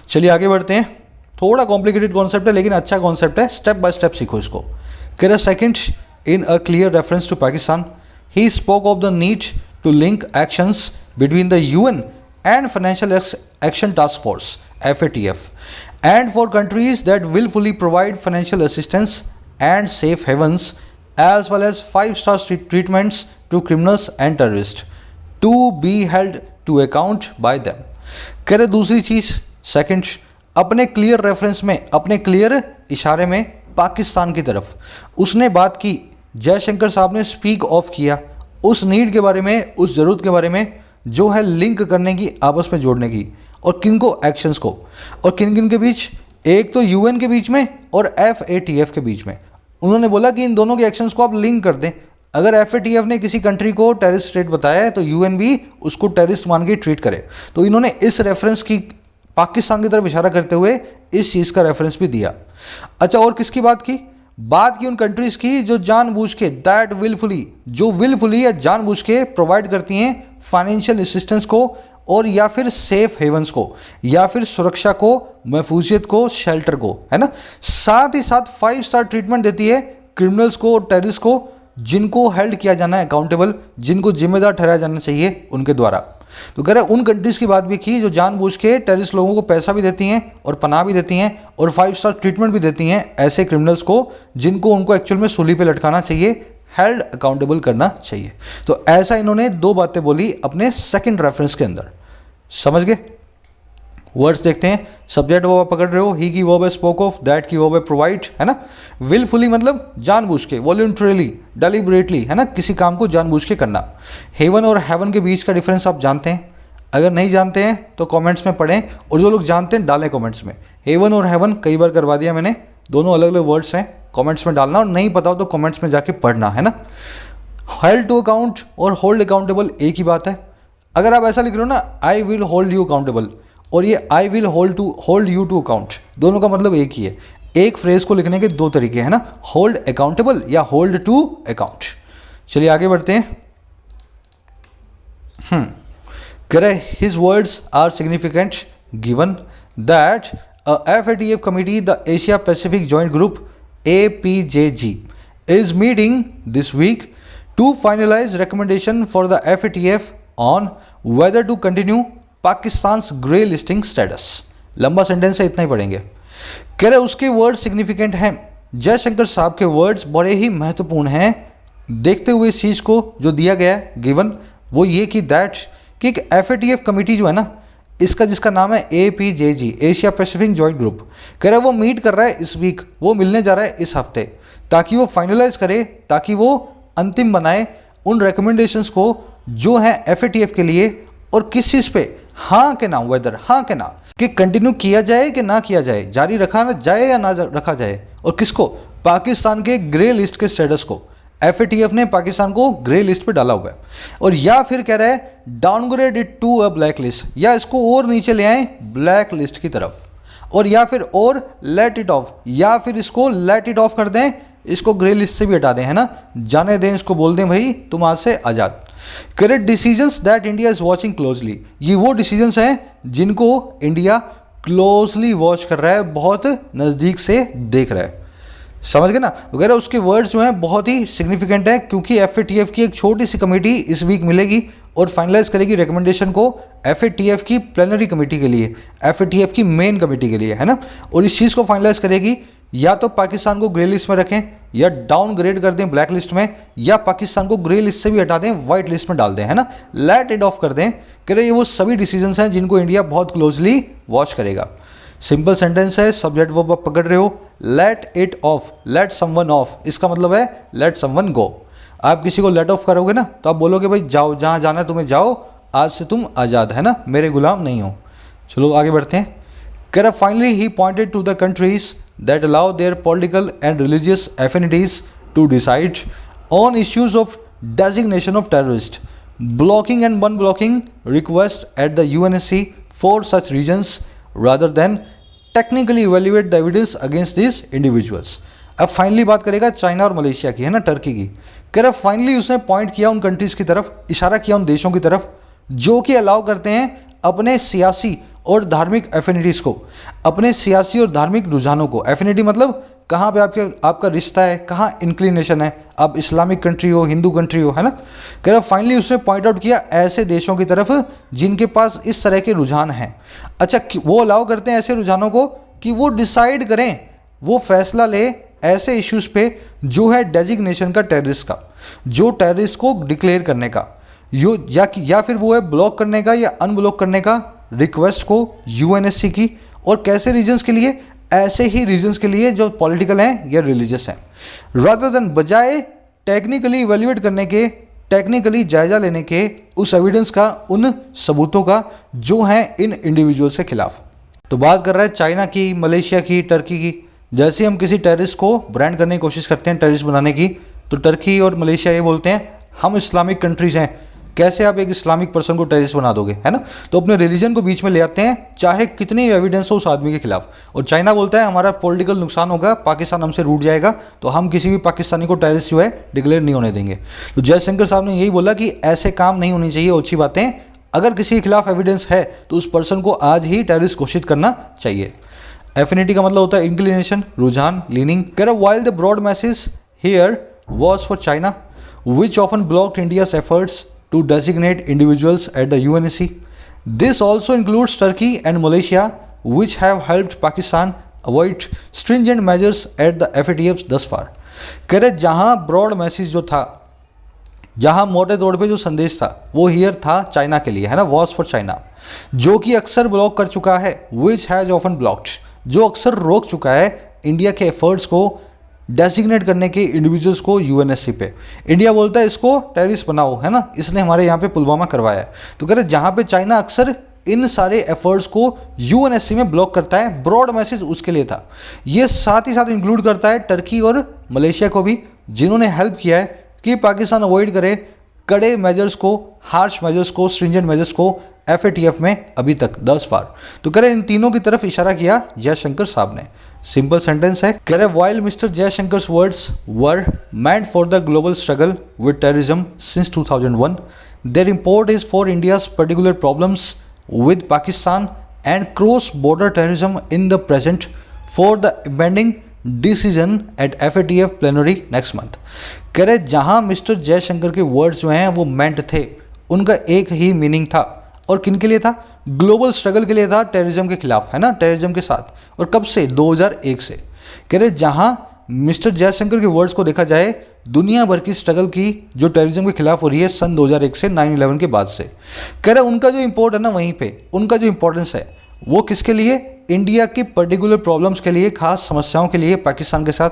चलिए आगे बढ़ते हैं, थोड़ा कॉम्प्लिकेटेड कॉन्सेप्ट है लेकिन अच्छा कॉन्सेप्ट है, स्टेप बाय स्टेप सीखो इसको। कह second, in a clear reference to Pakistan he spoke of the need to link actions between the UN and financial action task force FATF and for countries that willfully provide financial assistance and safe havens as well as 5-star treatments to criminals and terrorists to be held to account by them। कह रहे दूसरी चीज़, second, अपने clear reference में, अपने clear इशारे में पाकिस्तान की तरफ उसने बात की, जयशंकर साहब ने स्पीक ऑफ किया उस नीड के बारे में, उस ज़रूरत के बारे में जो है लिंक करने की, आपस में जोड़ने की, और किन को? एक्शंस को। और किन किन के बीच? एक तो यूएन के बीच में और FATF के बीच में। उन्होंने बोला कि इन दोनों के एक्शंस को आप लिंक कर दें। अगर FATF ने किसी कंट्री को टेररिस्ट स्टेट बताया है तो यूएन भी उसको टेररिस्ट मान के ट्रीट करे। तो इन्होंने इस रेफरेंस की, पाकिस्तान की तरफ इशारा करते हुए इस चीज़ का रेफरेंस भी दिया। अच्छा, और किसकी बात की? बात की उन कंट्रीज़ की जो जानबूझ के, दैट विलफुली, जो विलफुली या जानबूझ के प्रोवाइड करती हैं फाइनेंशियल असिस्टेंस को, और या फिर सेफ हेवंस को, या फिर सुरक्षा को, महफूजियत को, शेल्टर को, है ना। साथ ही साथ 5-स्टार ट्रीटमेंट देती है क्रिमिनल्स को, टेररिस्ट को, जिनको हेल्ड किया जाना है अकाउंटेबल, जिनको जिम्मेदार ठहराया जाना चाहिए उनके द्वारा। तो कह रहे उन कंट्रीज़ की बात भी की जो जानबूझ के टेररिस्ट लोगों को पैसा भी देती हैं और पनाह भी देती हैं और 5-स्टार ट्रीटमेंट भी देती हैं ऐसे क्रिमिनल्स को जिनको उनको एक्चुअल में सूली पे लटकाना चाहिए, हेल्ड अकाउंटेबल करना चाहिए। तो ऐसा इन्होंने दो बातें बोली अपने सेकंड रेफरेंस के अंदर। समझ गए? वर्ड्स देखते हैं। सब्जेक्ट वर्ब पकड़ रहे हो, ही की वर्ब है स्पोक ऑफ, दैट की वर्ब है प्रोवाइड, है ना। विलफुली मतलब जानबूझ के, वॉलंटरीली, डेलिबरेटली, है ना, किसी काम को जानबूझ के करना। हेवन और हेवन के बीच का डिफरेंस आप जानते हैं? अगर नहीं जानते हैं तो कमेंट्स में पढ़ें, और जो लोग जानते हैं डालें कमेंट्स में। हेवन और हेवन कई बार करवा दिया मैंने, दोनों अलग अलग वर्ड्स हैं, कमेंट्स में डालना, और नहीं पता हो तो कमेंट्स में जाके पढ़ना, है ना। हेल्ड टू अकाउंट और होल्ड अकाउंटेबल एक ही बात है। अगर आप ऐसा लिख रहे हो ना, I will hold you accountable, और ये I will hold you to account, दोनों का मतलब एक ही है। एक फ्रेज को लिखने के दो तरीके हैं ना, होल्ड अकाउंटेबल या होल्ड टू अकाउंट। चलिए आगे बढ़ते हैं। करे his words are significant given that FATF committee, the Asia Pacific joint group APJG is meeting this week to finalize recommendation for the FATF on whether to continue Pakistan's grey listing status। लंबा sentence है, इतना ही पढ़ेंगे। कह रहे उसके word significant हैं, जयशंकर साहब के वर्ड्स बड़े ही महत्वपूर्ण हैं देखते हुए इस चीज़ को जो दिया गया है गिवन, वो ये कि दैट कि एक FATF कमेटी जो है ना, इसका जिसका नाम है APJG, Asia Pacific joint group, कह रहा है वो मीट कर रहा है इस वीक, वो मिलने जा रहा है इस हफ्ते, ताकि वो फाइनलाइज करे, ताकि वो अंतिम बनाए उन रिकमेंडेशंस को जो है FATF के लिए, और किस चीज़ पे, हाँ के ना, वेदर हाँ के ना, कि कंटिन्यू किया जाए कि ना किया जाए, जारी रखा ना जाए या ना रखा जाए, और किसको, पाकिस्तान के ग्रे लिस्ट के स्टेटस को। FATF ने पाकिस्तान को ग्रे लिस्ट पे डाला हुआ है, और या फिर कह रहा है downgrade it to a blacklist, या इसको और नीचे ले आए ब्लैक लिस्ट की तरफ, और या फिर और लेट इट ऑफ, या फिर इसको लेट इट ऑफ कर दें, इसको ग्रे लिस्ट से भी हटा दें, है ना, जाने दें, इसको बोल दें भाई तुम आज से आज़ाद। Correct decisions that India is watching closely, ये वो डिसीजंस हैं जिनको इंडिया क्लोजली वॉच कर रहा है, बहुत नज़दीक से देख रहा है, समझ गए ना वगैरह। उसके वर्ड्स जो हैं बहुत ही सिग्निफिकेंट है, क्योंकि FATF की एक छोटी सी कमेटी इस वीक मिलेगी और फाइनलाइज करेगी रिकमेंडेशन को FATF की प्लेनरी कमेटी के लिए, FATF की मेन कमेटी के लिए, है ना, और इस चीज़ को फाइनलाइज करेगी या तो पाकिस्तान को ग्रे लिस्ट में रखें, या डाउनग्रेड कर दें ब्लैक लिस्ट में, या पाकिस्तान को ग्रे लिस्ट से भी हटा दें, वाइट लिस्ट में डाल दें, है ना, लेट इट ऑफ कर दें। कह रहे ये वो सभी डिसीजंस हैं जिनको इंडिया बहुत क्लोजली वॉच करेगा। सिंपल सेंटेंस है, सब्जेक्ट वर्ब आप पकड़ रहे हो, let it off, let someone off, इसका मतलब है लेट समवन गो। आप किसी को लेट ऑफ करोगे ना तो आप बोलोगे भाई जाओ, जहाँ जाना है तुम्हें जाओ, आज से तुम आज़ाद, है ना, मेरे गुलाम नहीं हो। चलो आगे बढ़ते हैं। कह रहा फाइनली ही pointed to the countries that allow their political and religious affinities to decide on issues of designation of terrorist, blocking and unblocking request at the UNSC for such regions rather than technically evaluate the evidence against these individuals। अब finally बात करेगा China और Malaysia की, है ना, Turkey की। कह रहा फाइनली उसने पॉइंट किया उन कंट्रीज़ की तरफ, इशारा किया उन देशों की तरफ जो कि अलाउ करते हैं अपने सियासी और धार्मिक एफिनिटीज़ को, अपने सियासी और धार्मिक रुझानों को। एफिनिटी मतलब कहाँ पे आपका रिश्ता है, कहाँ इंक्लिनेशन है, आप इस्लामिक कंट्री हो, हिंदू कंट्री हो, है ना। कह रहा फाइनली उसने पॉइंट आउट किया ऐसे देशों की तरफ जिनके पास इस तरह के रुझान हैं। अच्छा, वो अलाउ करते हैं ऐसे रुझानों को कि वो डिसाइड करें, वो फैसला ले ऐसे इश्यूज़ पे जो है डेजिग्नेशन का टेररिस्ट का, जो टेररिस्ट को डिक्लेयर करने का, या फिर वो है ब्लॉक करने का या अनब्लॉक करने का रिक्वेस्ट को UNSC की। और कैसे रीजन्स के लिए, ऐसे ही रीजन्स के लिए जो पॉलिटिकल हैं या रिलीजियस हैं, रादर देन बजाय टेक्निकली इवेल्युएट करने के, टेक्निकली जायजा लेने के उस एविडेंस का, उन सबूतों का जो हैं इन इंडिविजुअल्स के खिलाफ। तो बात कर रहा है चाइना की, मलेशिया की, टर्की की। जैसे हम किसी टेररिस्ट को ब्रांड करने की कोशिश करते हैं, टेररिस्ट बनाने की, तो टर्की और मलेशिया ये बोलते हैं हम इस्लामिक कंट्रीज़ हैं, कैसे आप एक इस्लामिक पर्सन को टेररिस्ट बना दोगे, है ना। तो अपने रिलीजन को बीच में ले आते हैं, चाहे कितनी एविडेंस हो उस आदमी के खिलाफ। और चाइना बोलता है हमारा पॉलिटिकल नुकसान होगा, पाकिस्तान हमसे रूठ जाएगा, तो हम किसी भी पाकिस्तानी को टेररिस्ट जो है डिक्लेयर नहीं होने देंगे। तो जयशंकर साहब ने यही बोला कि ऐसे काम नहीं होनी चाहिए, अच्छी बातें, अगर किसी के खिलाफ एविडेंस है तो उस पर्सन को आज ही टेररिस्ट घोषित करना चाहिए। एफिनिटी का मतलब होता है इंक्लिनेशन, रुझान, लीनिंग। कह रहा while the broad message here was for China which often blocked India's efforts to designate individuals at the UNSC. This also includes Turkey and Malaysia, which have helped Pakistan avoid stringent measures at the FATF thus far. कह रहे जहाँ broad message जो था, जहाँ मोटे तौर पे जो संदेश था, वो हियर था चाइना के लिए, है ना, वॉज फॉर चाइना, जो कि अक्सर ब्लॉक कर चुका है, विच हैज़ ऑफन ब्लॉक्ड, जो अक्सर रोक चुका है इंडिया के एफर्ट्स को डेसिग्नेट करने के इंडिविजुअल्स को UNSC पे। इंडिया बोलता है इसको टेररिस्ट बनाओ, है ना, इसने हमारे यहाँ पे पुलवामा करवाया है। तो कह रहे जहाँ पे चाइना अक्सर इन सारे एफर्ट्स को UNSC में ब्लॉक करता है, ब्रॉड मैसेज उसके लिए था। ये साथ ही साथ इंक्लूड करता है टर्की और मलेशिया को भी, जिन्होंने हेल्प किया है कि पाकिस्तान अवॉइड करे कड़े मेजर्स को, हार्श मेजर्स को, स्ट्रिंजेंट मेजर्स को FATF में अभी तक दस फार। तो कह रहे इन तीनों की तरफ इशारा किया जयशंकर साहब ने। सिंपल सेंटेंस है, कह रहे while mister Jaishankar's words were meant for the global struggle with terrorism since 2001, their import is for India's particular problems with Pakistan and cross-border terrorism in the present for the impending decision at FATF plenary next month. कह रहे जहां mister Jaishankar के words जो हैं वो मेंट थे, उनका एक ही मीनिंग था, और किन के लिए था? ग्लोबल स्ट्रगल के लिए था, टेररिज्म के खिलाफ, है ना, टेररिज्म के साथ। और कब से? 2001 से। कह रहे जहां मिस्टर जयशंकर के वर्ड्स को देखा जाए, दुनिया भर की स्ट्रगल की जो टेररिज्म के खिलाफ हो रही है सन 2001 से 9/11 के बाद से। कह रहे उनका जो इम्पोर्ट है ना, वहीं पे उनका जो इम्पोर्टेंस है वो किसके लिए? इंडिया की पर्टिकुलर प्रॉब्लम्स के लिए, खास समस्याओं के लिए पाकिस्तान के साथ,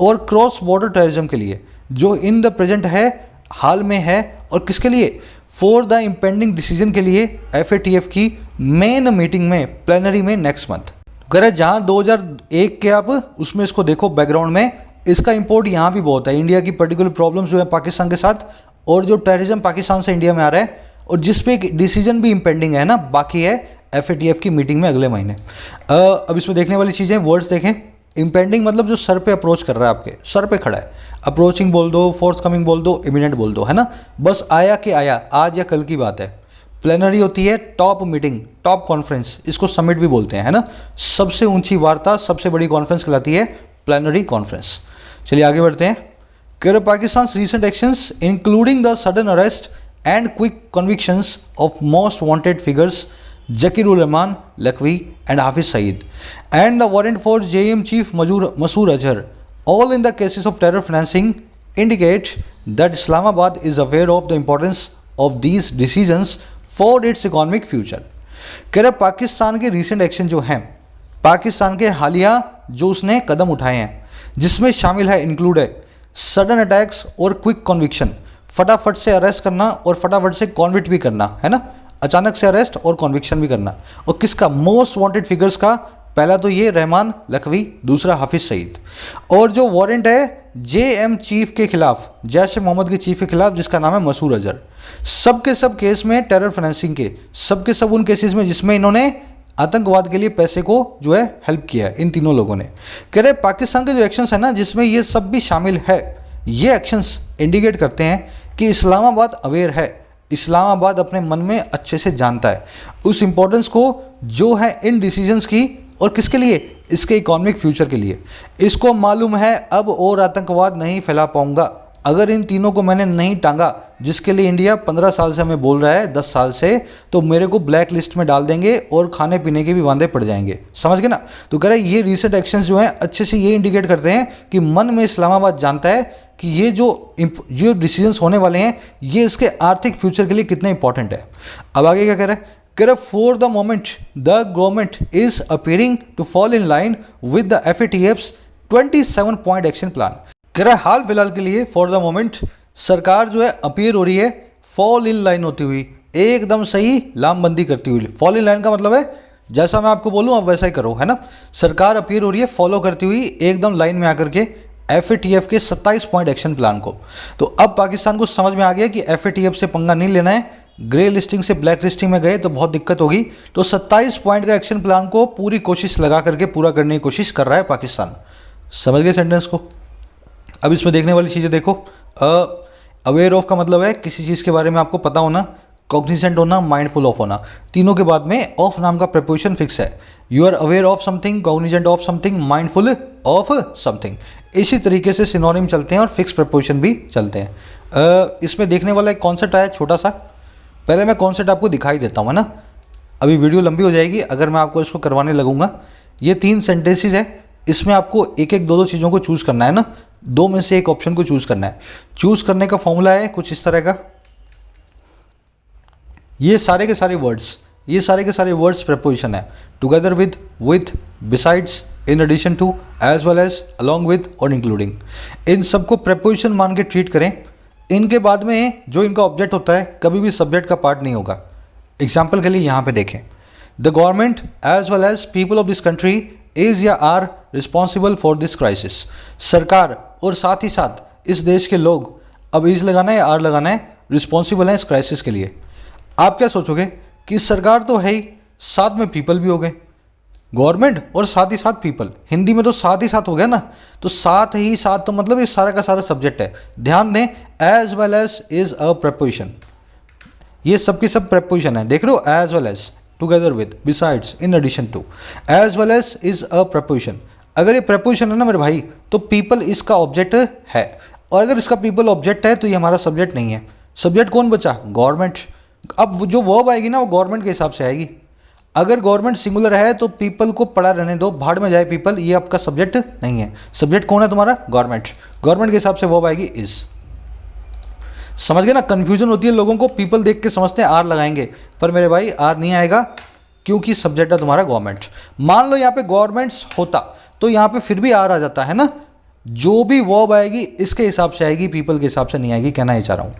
और क्रॉस बॉर्डर टेररिज्म के लिए जो इन द प्रेजेंट है, हाल में है, और किसके लिए? फॉर द इम्पेंडिंग डिसीजन के लिए FATF की मेन मीटिंग में, प्लेनरी में नेक्स्ट मंथ। कह रहे जहाँ 2001 के आप उसमें इसको देखो बैकग्राउंड में, इसका इंपोर्ट यहाँ भी बहुत है। इंडिया की पर्टिकुलर प्रॉब्लम्स जो है पाकिस्तान के साथ, और जो टेररिज्म पाकिस्तान से इंडिया में आ रहा है, और जिस पे एक डिसीजन भी इम्पेंडिंग है ना, बाकी है FATF की मीटिंग में अगले महीने। अब इसमें देखने वाली चीज़ें, वर्ड्स देखें। इम्पेंडिंग मतलब जो सर पे अप्रोच कर रहा है, आपके सर पे खड़ा है। अप्रोचिंग बोल दो, फोर्थ कमिंग बोल दो, इमिनेंट बोल दो, है ना, बस आया कि आया, आज या कल की बात है। प्लेनरी होती है टॉप मीटिंग, टॉप कॉन्फ्रेंस, इसको समिट भी बोलते हैं, है ना, सबसे ऊंची वार्ता, सबसे बड़ी कॉन्फ्रेंस कहलाती है प्लेनरी कॉन्फ्रेंस। चलिए आगे बढ़ते हैं। कह रहे Pakistan recent actions including the sudden arrest and quick convictions of most wanted figures Zakiur Rehman Lakhvi and Hafiz Saeed and the warrant for JM chief Masood Azhar all in the cases of terror financing indicate that Islamabad is aware of the importance of these decisions for its economic future। कह रहे पाकिस्तान के recent action जो हैं, पाकिस्तान के हालिया जो उसने कदम उठाए हैं, जिसमें शामिल है, इंक्लूड है सडन अटैक्स और क्विक कन्विक्शन, फटाफट से अरेस्ट करना और फटाफट से कॉन्विक्ट भी करना, है ना, अचानक से अरेस्ट और कॉन्विक्शन भी करना। और किसका? मोस्ट वांटेड फिगर्स का। पहला तो ये रहमान लखवी, दूसरा हाफिज सईद, और जो वारंट है JM चीफ के खिलाफ, जैश ए मोहम्मद के चीफ के खिलाफ, जिसका नाम है मसूर अजहर। सब के सब केस में, टेरर फाइनेंसिंग के सब के सब उन केसेस में जिसमें इन्होंने आतंकवाद के लिए पैसे को जो है हेल्प किया है, इन तीनों लोगों ने। कह रहे पाकिस्तान के जो एक्शंस है ना, जिसमें ये सब भी शामिल है, ये एक्शंस इंडिकेट करते हैं कि इस्लामाबाद अवेयर है, इस्लामाबाद अपने मन में अच्छे से जानता है उस इम्पोर्टेंस को जो है इन डिसीजंस की, और किसके लिए? इसके इकोनॉमिक फ्यूचर के लिए। इसको मालूम है अब और आतंकवाद नहीं फैला पाऊंगा अगर इन तीनों को मैंने नहीं टांगा, जिसके लिए इंडिया 15 साल से हमें बोल रहा है, 10 साल से, तो मेरे को ब्लैक लिस्ट में डाल देंगे और खाने पीने के भी वांदे पड़ जाएंगे। समझ गए ना? तो कह रहे ये रीसेंट एक्शंस जो हैं अच्छे से ये इंडिकेट करते हैं कि मन में इस्लामाबाद जानता है कि ये जो डिसीजंस होने वाले हैं ये इसके आर्थिक फ्यूचर के लिए कितने इंपॉर्टेंट है। अब आगे क्या कह रहे हैं? कह रहे for the moment the government is appearing to fall in line with the FATF's 27 point action plan. कह रहा है हाल फिलहाल के लिए, फॉर द मोमेंट, सरकार जो है अपीयर हो रही है, फॉल इन लाइन होती हुई, एकदम सही लामबंदी करती हुई। फॉल इन लाइन का मतलब है जैसा मैं आपको बोलूँ आप वैसा ही करो, है ना। सरकार अपीयर हो रही है फॉलो करती हुई एकदम लाइन में आकर के FATF के 27 पॉइंट एक्शन प्लान को। तो अब पाकिस्तान को समझ में आ गया कि FATF से पंगा नहीं लेना है, ग्रे लिस्टिंग से ब्लैक लिस्टिंग में गए तो बहुत दिक्कत होगी। तो 27 पॉइंट का एक्शन प्लान को पूरी कोशिश लगा करके पूरा करने की कोशिश कर रहा है पाकिस्तान। समझ गए सेंटेंस को? अब इसमें देखने वाली चीज़ें देखो। अवेयर ऑफ का मतलब है किसी चीज़ के बारे में आपको पता होना, कॉग्निजेंट होना, माइंडफुल ऑफ होना। तीनों के बाद में ऑफ नाम का प्रीपोजिशन फिक्स है। You are aware of something, cognizant of something, mindful of something. इसी तरीके से सिनोनिम चलते हैं और फिक्स प्रीपोजिशन भी चलते हैं। इसमें देखने वाला एक कॉन्सेप्ट आया छोटा सा, पहले मैं कॉन्सेप्ट आपको दिखाई देता हूँ, है ना। अभी वीडियो लंबी हो जाएगी अगर मैं आपको इसको करवाने लगूंगा। ये 3 सेंटेंसेस है, इसमें आपको एक एक 2-2 चीज़ों को चूज़ करना है ना, 2 में से एक ऑप्शन को चूज़ करना है। चूज़ करने का फॉर्मूला है कुछ इस तरह का। ये सारे के सारे वर्ड्स प्रीपोजिशन है। Together with, besides, in addition to, as well as, along with और इंक्लूडिंग। इन सबको प्रीपोजिशन मान के ट्रीट करें। इनके बाद में जो इनका ऑब्जेक्ट होता है कभी भी सब्जेक्ट का पार्ट नहीं होगा। एग्जाम्पल के लिए यहाँ पे देखें, the government as well as people of this country is या are responsible for this crisis. सरकार और साथ ही साथ इस देश के लोग, अब इज लगाना है या आर लगाना है, रिस्पॉन्सिबल हैं इस क्राइसिस के लिए। आप क्या सोचोगे कि सरकार तो है ही, साथ में पीपल भी हो गए, गवर्नमेंट और साथ ही साथ पीपल, हिंदी में तो साथ ही साथ हो गया ना, तो साथ ही साथ तो मतलब ये सारा का सारा सब्जेक्ट है। ध्यान दें, as well as is a preposition, ये सबकी सब प्रीपोजिशन है। देख रहे हो, as well as, together with, besides, in addition to, as well as is a preposition. अगर ये प्रपोजिशन है ना मेरे भाई, तो पीपल इसका ऑब्जेक्ट है, और अगर इसका पीपल ऑब्जेक्ट है तो ये हमारा सब्जेक्ट नहीं है। सब्जेक्ट कौन बचा? गवर्नमेंट। अब जो वर्ब आएगी ना वो गवर्नमेंट के हिसाब से आएगी। अगर गवर्नमेंट सिंगुलर है तो पीपल को पड़ा रहने दो, भाड़ में जाए पीपल, ये आपका सब्जेक्ट नहीं है। सब्जेक्ट कौन है तुम्हारा? गवर्नमेंट। गवर्नमेंट के हिसाब से वर्ब आएगी इज। समझ गए ना? कन्फ्यूजन होती है लोगों को, पीपल देख के समझते हैं आर लगाएंगे, पर मेरे भाई आर नहीं आएगा क्योंकि सब्जेक्ट है तुम्हारा गवर्नमेंट। मान लो यहाँ पे गवर्नमेंट्स होता तो यहाँ पे फिर भी आर आ जाता है ना। जो भी वर्ब आएगी इसके हिसाब से आएगी, पीपल के हिसाब से नहीं आएगी, कहना ही चाह रहा हूँ।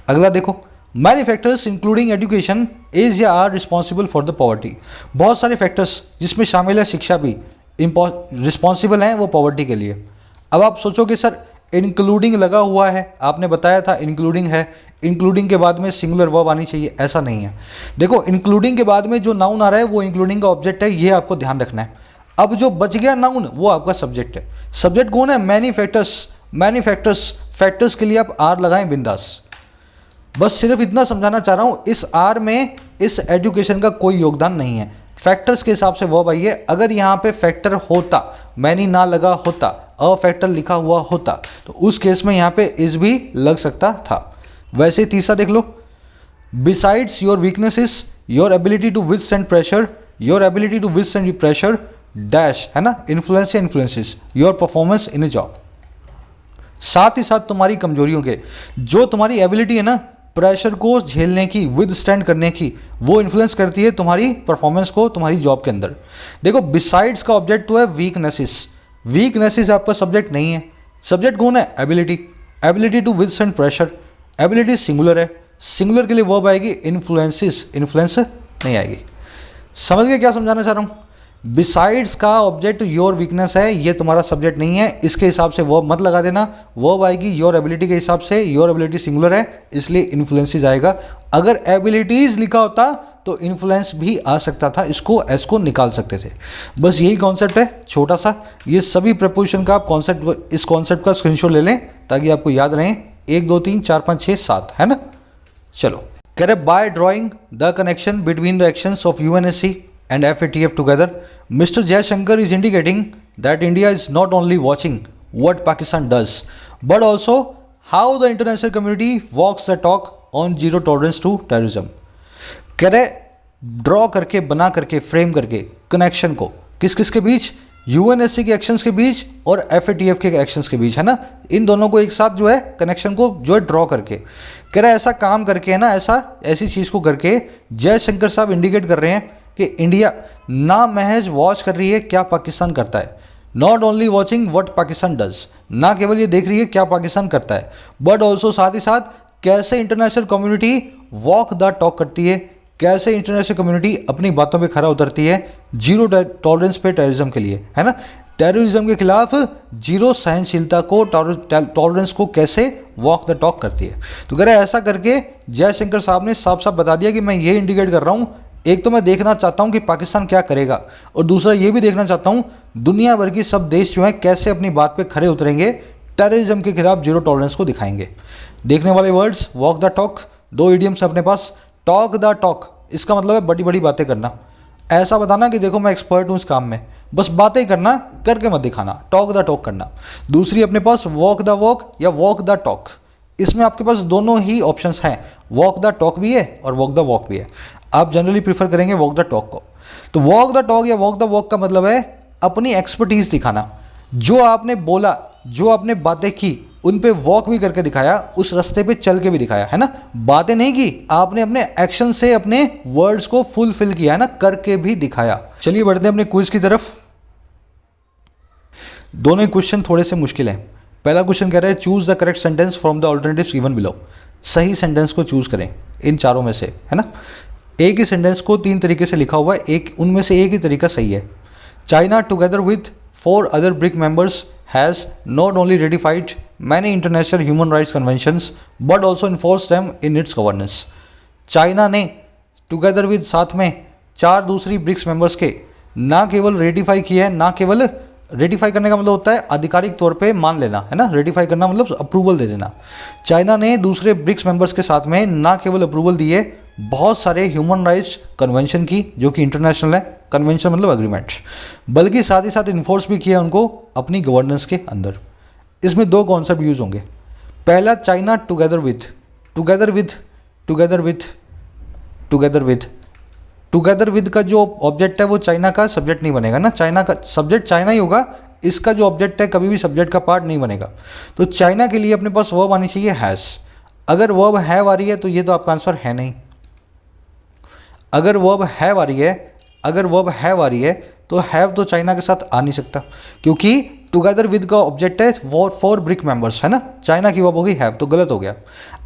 अगला देखो, many factors including education is या are responsible for the poverty. बहुत सारे फैक्टर्स जिसमें शामिल है शिक्षा भी, रिस्पॉन्सिबल हैं वो पॉवर्टी के लिए। अब आप सोचोगे सर इंक्लूडिंग लगा हुआ है, आपने बताया था इंक्लूडिंग है, इंक्लूडिंग के बाद में सिंगुलर वर्ब आनी चाहिए, ऐसा नहीं है। देखो इंक्लूडिंग के बाद में जो नाउन आ रहा है वो इंक्लूडिंग का ऑब्जेक्ट है, ये आपको ध्यान रखना है। अब जो बच गया नाउन वो आपका सब्जेक्ट है। सब्जेक्ट कौन है? Many factors. Many factors, factors के लिए आप आर लगाएं बिंदास। बस सिर्फ इतना समझाना चाह रहा हूँ, इस आर में इस एजुकेशन का कोई योगदान नहीं है। फैक्टर्स के हिसाब से वर्ब आई है। अगर यहाँ पे फैक्टर होता, मैनी ना लगा होता, अ फैक्टर लिखा हुआ होता, तो उस केस में यहाँ पे इज भी लग सकता था। वैसे तीसरा देख लो, besides your weaknesses your ability to withstand pressure, your ability to withstand pressure dash, है ना, इन्फ्लुएंस या influences your performance in a job. साथ ही साथ तुम्हारी कमजोरियों के, जो तुम्हारी एबिलिटी है ना प्रेशर को झेलने की, विद स्टैंड करने की, वो इन्फ्लुएंस करती है तुम्हारी परफॉर्मेंस को तुम्हारी जॉब के अंदर। देखो बिसाइड्स का ऑब्जेक्ट तो है वीकनेसेस, वीकनेसेस आपका सब्जेक्ट नहीं है। सब्जेक्ट कौन है? Ability. Ability to withstand pressure, ability singular है, सिंगुलर के लिए वर्ब आएगी इन्फ्लुएंसेस, इन्फ्लुएंस नहीं आएगी। समझ गए क्या समझाना चाह रहा हूँ? बिसाइड्स का ऑब्जेक्ट योर वीकनेस है, ये तुम्हारा सब्जेक्ट नहीं है, इसके हिसाब से वर्ब मत लगा देना। वर्ब आएगी योर एबिलिटी के हिसाब से, योर एबिलिटी सिंगुलर है इसलिए इन्फ्लुएंसेस आएगा। अगर एबिलिटीज लिखा होता तो इन्फ्लुएंस भी आ सकता था, इसको एस को निकाल सकते थे। बस यही कॉन्सेप्ट है छोटा सा। ये सभी प्रपोजिशन का आप कॉन्सेप्ट, इस कॉन्सेप्ट का स्क्रीनशॉट ले लें ताकि आपको याद रहे। 1 2 3 4 5 6 7, है ना। चलो, कह रहे bye drawing the connection between the actions of UNSC and FATF together, Mr. Jaishankar is indicating that India is not only watching what Pakistan does, but also how the international community walks the talk on zero tolerance to terrorism. कह रहे draw करके, बना करके, frame करके connection को किस किस के बीच? यूएनएससी के एक्शंस के बीच और FATF के एक्शंस के बीच, है ना। इन दोनों को एक साथ जो है कनेक्शन को जो है ड्रॉ करके, कह रहे ऐसा काम करके, है ना, ऐसी चीज़ को करके जयशंकर साहब इंडिकेट कर रहे हैं कि इंडिया ना महज वॉच कर रही है क्या पाकिस्तान करता है, not only watching what Pakistan does, ना केवल ये देख रही है क्या पाकिस्तान करता है, बट ऑल्सो साथ ही साथ कैसे international community walk the talk करती है, कैसे इंटरनेशनल कम्युनिटी अपनी बातों पे खरा उतरती है जीरो टॉलरेंस पे टेररिज्म के लिए, है ना। टेररिज्म के खिलाफ जीरो सहनशीलता को, टॉलरेंस को कैसे वॉक द टॉक करती है। तो कह रहे ऐसा करके जयशंकर साहब ने साफ साफ बता दिया कि मैं ये इंडिकेट कर रहा हूँ, एक तो मैं देखना चाहता हूं कि पाकिस्तान क्या करेगा, और दूसरा ये भी देखना चाहता हूं दुनिया भर की सब देश जो हैं कैसे अपनी बात पे खड़े उतरेंगे, टेररिज्म के खिलाफ जीरो टॉलरेंस को दिखाएंगे। देखने वाले words walk the talk, 2 idioms अपने पास। टॉक द टॉक इसका मतलब है बड़ी बड़ी बातें करना, ऐसा बताना कि देखो मैं एक्सपर्ट हूँ इस काम में, बस बातें करना, करके मत दिखाना, टॉक द टॉक करना। दूसरी अपने पास वॉक द वॉक या वॉक द टॉक, इसमें आपके पास दोनों ही ऑप्शंस हैं, वॉक द टॉक भी है और वॉक द वॉक भी है। आप जनरली प्रीफर करेंगे वॉक द टॉक को। तो वॉक द टॉक या वॉक द वॉक का मतलब है अपनी एक्सपर्टीज दिखाना, जो आपने बोला, जो आपने बातें की उन पे वॉक भी करके दिखाया, उस रास्ते पे चल के भी दिखाया, है ना। बातें नहीं की, आपने अपने एक्शन से अपने वर्ड्स को फुलफिल किया, है ना, करके भी दिखाया। चलिए बढ़ते हैं अपने क्विज की तरफ। दोनों क्वेश्चन थोड़े से मुश्किल हैं। पहला क्वेश्चन कह रहा है choose the correct sentence from the alternatives given below. सही सेंटेंस को चूज करें इन चारों में से, है ना। एक ही सेंटेंस को 3 तरीके से लिखा हुआ है, एक उनमें से एक ही तरीका सही है। China together with 4 other brick members has not only ratified many international human rights conventions but also enforce them in its governance. China ने टुगेदर विद, साथ में 4 दूसरी ब्रिक्स मेंबर्स के, ना केवल रेटिफाई किया है, ना केवल रेटिफाई करने का मतलब होता है आधिकारिक तौर पे मान लेना, है ना। रेटिफाई करना मतलब अप्रूवल दे देना। चाइना ने दूसरे ब्रिक्स मेंबर्स के साथ में ना केवल अप्रूवल दी है, बहुत सारे ह्यूमन राइट्स कन्वेंशन की जो कि इंटरनेशनल है, कन्वेंशन मतलब अग्रीमेंट, बल्कि साथ ही साथ इन्फोर्स भी किया उनको अपनी गवर्नेंस के अंदर। इसमें दो कॉन्सेप्ट यूज होंगे। पहला China together with, together with, together with, together with, together with का जो ऑब्जेक्ट है वो चाइना का सब्जेक्ट नहीं बनेगा ना, चाइना का सब्जेक्ट चाइना ही होगा, इसका जो ऑब्जेक्ट है कभी भी सब्जेक्ट का पार्ट नहीं बनेगा। तो चाइना के लिए अपने पास वर्ब आनी चाहिए हैज़। अगर वर्ब हैव आ रही है तो ये तो आपका आंसर है नहीं। अगर वर्ब हैव आ रही है, अगर वर्ब हैव आ रही है तो हैव तो चाइना के साथ आ नहीं सकता, क्योंकि टुगेदर विद का ऑब्जेक्ट है फॉर ब्रिक मेंबर्स, है ना, चाइना की वर्ब होगी हैव, तो गलत हो गया।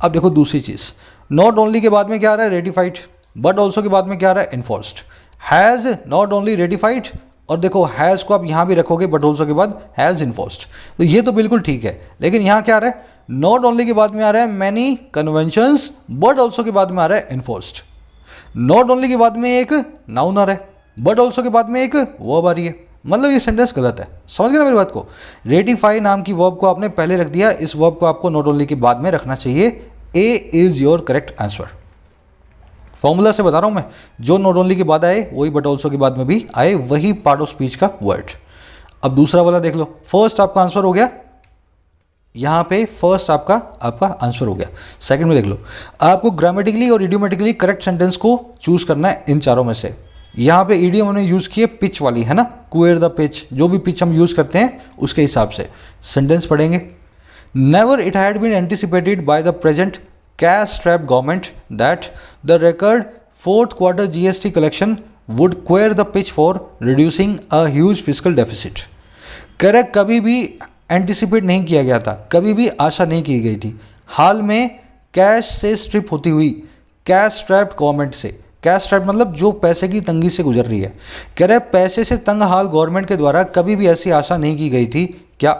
अब देखो दूसरी चीज़, नॉट ओनली के बाद में क्या आ रहा है, रेटिफाइड, बट ऑल्सो के बाद में क्या आ रहा है, enforced. Has not only ratified, और देखो हैज़ को आप यहाँ भी रखोगे बट ऑल्सो के बाद हैज़ इन्फोर्स्ड, तो ये तो बिल्कुल ठीक है। लेकिन यहाँ क्या आ रहा है, नॉट ओनली के बाद में आ रहा है मैनी कन्वेंशंस, बट ऑल्सो के बाद में आ रहा है इन्फोर्स्ड। नॉट ओनली के बाद में एक नाउन आ रहा है, बट ऑल्सो के बाद में एक वर्ब आ रही है, मतलब ये सेंटेंस गलत है। समझ गए ना मेरी बात को। रेटिफाई नाम की वर्ब को आपने पहले रख दिया, इस वर्ब को आपको नॉट ओनली के बाद में रखना चाहिए। A is your correct answer. Formula से बता रहा हूं मैं, जो नॉट ओनली के बाद आए वही बट ऑल्सो के बाद में भी आए, वही पार्ट ऑफ स्पीच का वर्ड। अब दूसरा वाला देख लो, फर्स्ट आपका आंसर हो गया, यहाँ पे फर्स्ट आपका आंसर हो गया। सेकंड में देख लो, आपको ग्रामेटिकली और इडियोमेटिकली करेक्ट सेंटेंस को चूज करना है इन चारों में से। यहाँ पे इडियम हमने यूज किए पिच वाली, है ना, क्वेयर द पिच, जो भी पिच हम यूज करते हैं उसके हिसाब से सेंटेंस पढ़ेंगे। Never it had been anticipated by the present cash strap government that the record fourth quarter GST collection would queer the pitch for reducing a huge fiscal deficit। Correct, कभी भी anticipate नहीं किया गया था, कभी भी आशा नहीं की गई थी हाल में कैश से स्ट्रिप होती हुई कैश स्ट्रैप्ड गवर्नमेंट से। कैश स्ट्रैप मतलब जो पैसे की तंगी से गुजर रही है। कह रहे पैसे से तंग हाल गवर्नमेंट के द्वारा कभी भी ऐसी आशा नहीं की गई थी क्या,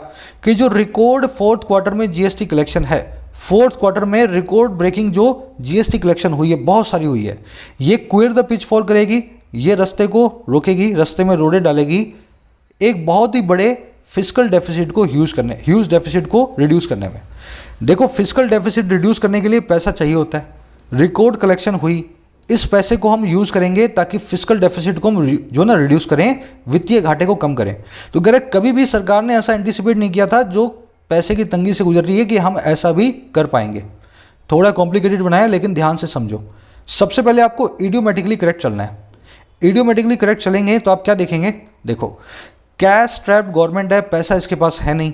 कि जो रिकॉर्ड फोर्थ क्वार्टर में जीएसटी कलेक्शन है, फोर्थ क्वार्टर में रिकॉर्ड ब्रेकिंग जो जीएसटी कलेक्शन हुई है, बहुत सारी हुई है, ये क्लियर द पिच फॉर करेगी, ये रास्ते को रोकेगी, रास्ते में रोड़े डालेगी एक बहुत ही बड़े फिजिकल डेफिसिट को ह्यूज डेफिसिट को रिड्यूस करने में। देखो फिजिकल डेफिसिट रिड्यूस करने के लिए पैसा चाहिए होता है, रिकॉर्ड कलेक्शन हुई, इस पैसे को हम यूज़ करेंगे ताकि फिजिकल डेफिसिट को हम जो ना रिड्यूस करें, वित्तीय घाटे को कम करें। तो अगर कभी भी सरकार ने ऐसा एंटिसिपेट नहीं किया था जो पैसे की तंगी से गुजर रही है कि हम ऐसा भी कर पाएंगे। थोड़ा कॉम्प्लिकेटेड बनाया लेकिन ध्यान से समझो। सबसे पहले आपको इडियोमेटिकली करेक्ट चलना है। इडियोमेटिकली करेक्ट चलेंगे तो आप क्या देखेंगे, देखो कैश स्ट्रैप्ड गवर्नमेंट है, पैसा इसके पास है नहीं,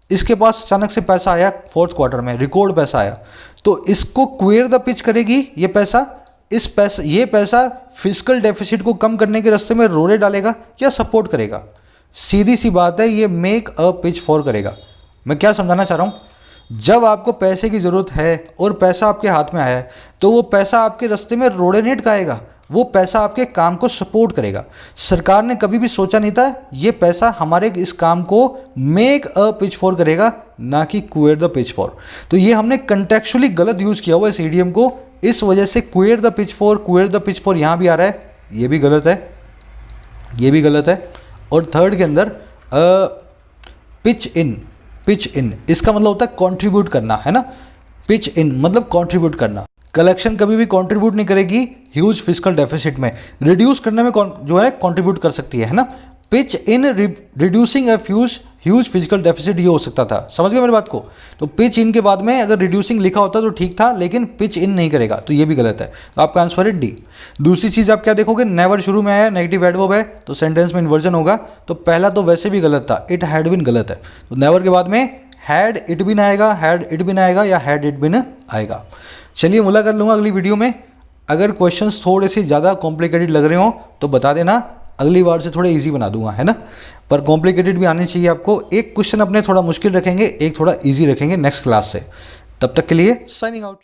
इसके पास अचानक से पैसा आया फोर्थ क्वार्टर में, रिकॉर्ड पैसा आया, तो इसको क्लियर द पिच करेगी ये पैसा, ये पैसा फिजिकल डेफिसिट को कम करने के रास्ते में रोड़े डालेगा या सपोर्ट करेगा। सीधी सी बात है, ये मेक अ पिच फॉर करेगा। मैं क्या समझाना चाह रहा हूँ, जब आपको पैसे की ज़रूरत है और पैसा आपके हाथ में आया है तो वो पैसा आपके रास्ते में रोड़े नहीं अटकाएगा, वो पैसा आपके काम को सपोर्ट करेगा। सरकार ने कभी भी सोचा नहीं था ये पैसा हमारे इस काम को मेक अ पिच फॉर करेगा, ना कि क्लियर द पिच फॉर। तो ये हमने कंटेक्चुअली गलत यूज़ किया हुआ इस ईडीएम को, इस वजह से क्लियर द पिच फॉर यहाँ भी आ रहा है, ये भी गलत है, ये भी गलत है। और थर्ड के अंदर पिच इन इसका मतलब होता है कंट्रीब्यूट करना, है ना, पिच इन मतलब कंट्रीब्यूट करना। कलेक्शन कभी भी कंट्रीब्यूट नहीं करेगी ह्यूज फिजिकल डेफिसिट में, रिड्यूस करने में जो है कंट्रीब्यूट कर सकती है ना। Pitch in reducing a huge physical deficit ये हो सकता था, समझ गए मेरी बात को। तो पिच इन के बाद में अगर रिड्यूसिंग लिखा होता तो ठीक था, लेकिन पिच इन नहीं करेगा तो ये भी गलत है। तो आपका आंसर है डी। दूसरी चीज़ आप क्या देखोगे, नेवर शुरू में आया, नेगेटिव एडवर्ब है तो सेंटेंस में इन्वर्जन होगा। तो पहला तो वैसे भी गलत था, इट हैड बीन गलत है, तो नेवर के बाद में हैड इट बीन आएगा, हैड इट बीन आएगा या हैड इट बीन आएगा। चलिए मुलाकात लूँगा अगली वीडियो में। अगर क्वेश्चंस थोड़े से ज़्यादा कॉम्प्लिकेटेड लग रहे हो तो बता देना, अगली बार से थोड़े इजी बना दूंगा, है ना। पर कॉम्प्लिकेटेड भी आने चाहिए आपको। एक क्वेश्चन अपने थोड़ा मुश्किल रखेंगे, एक थोड़ा इजी रखेंगे नेक्स्ट क्लास से। तब तक के लिए साइनिंग आउट।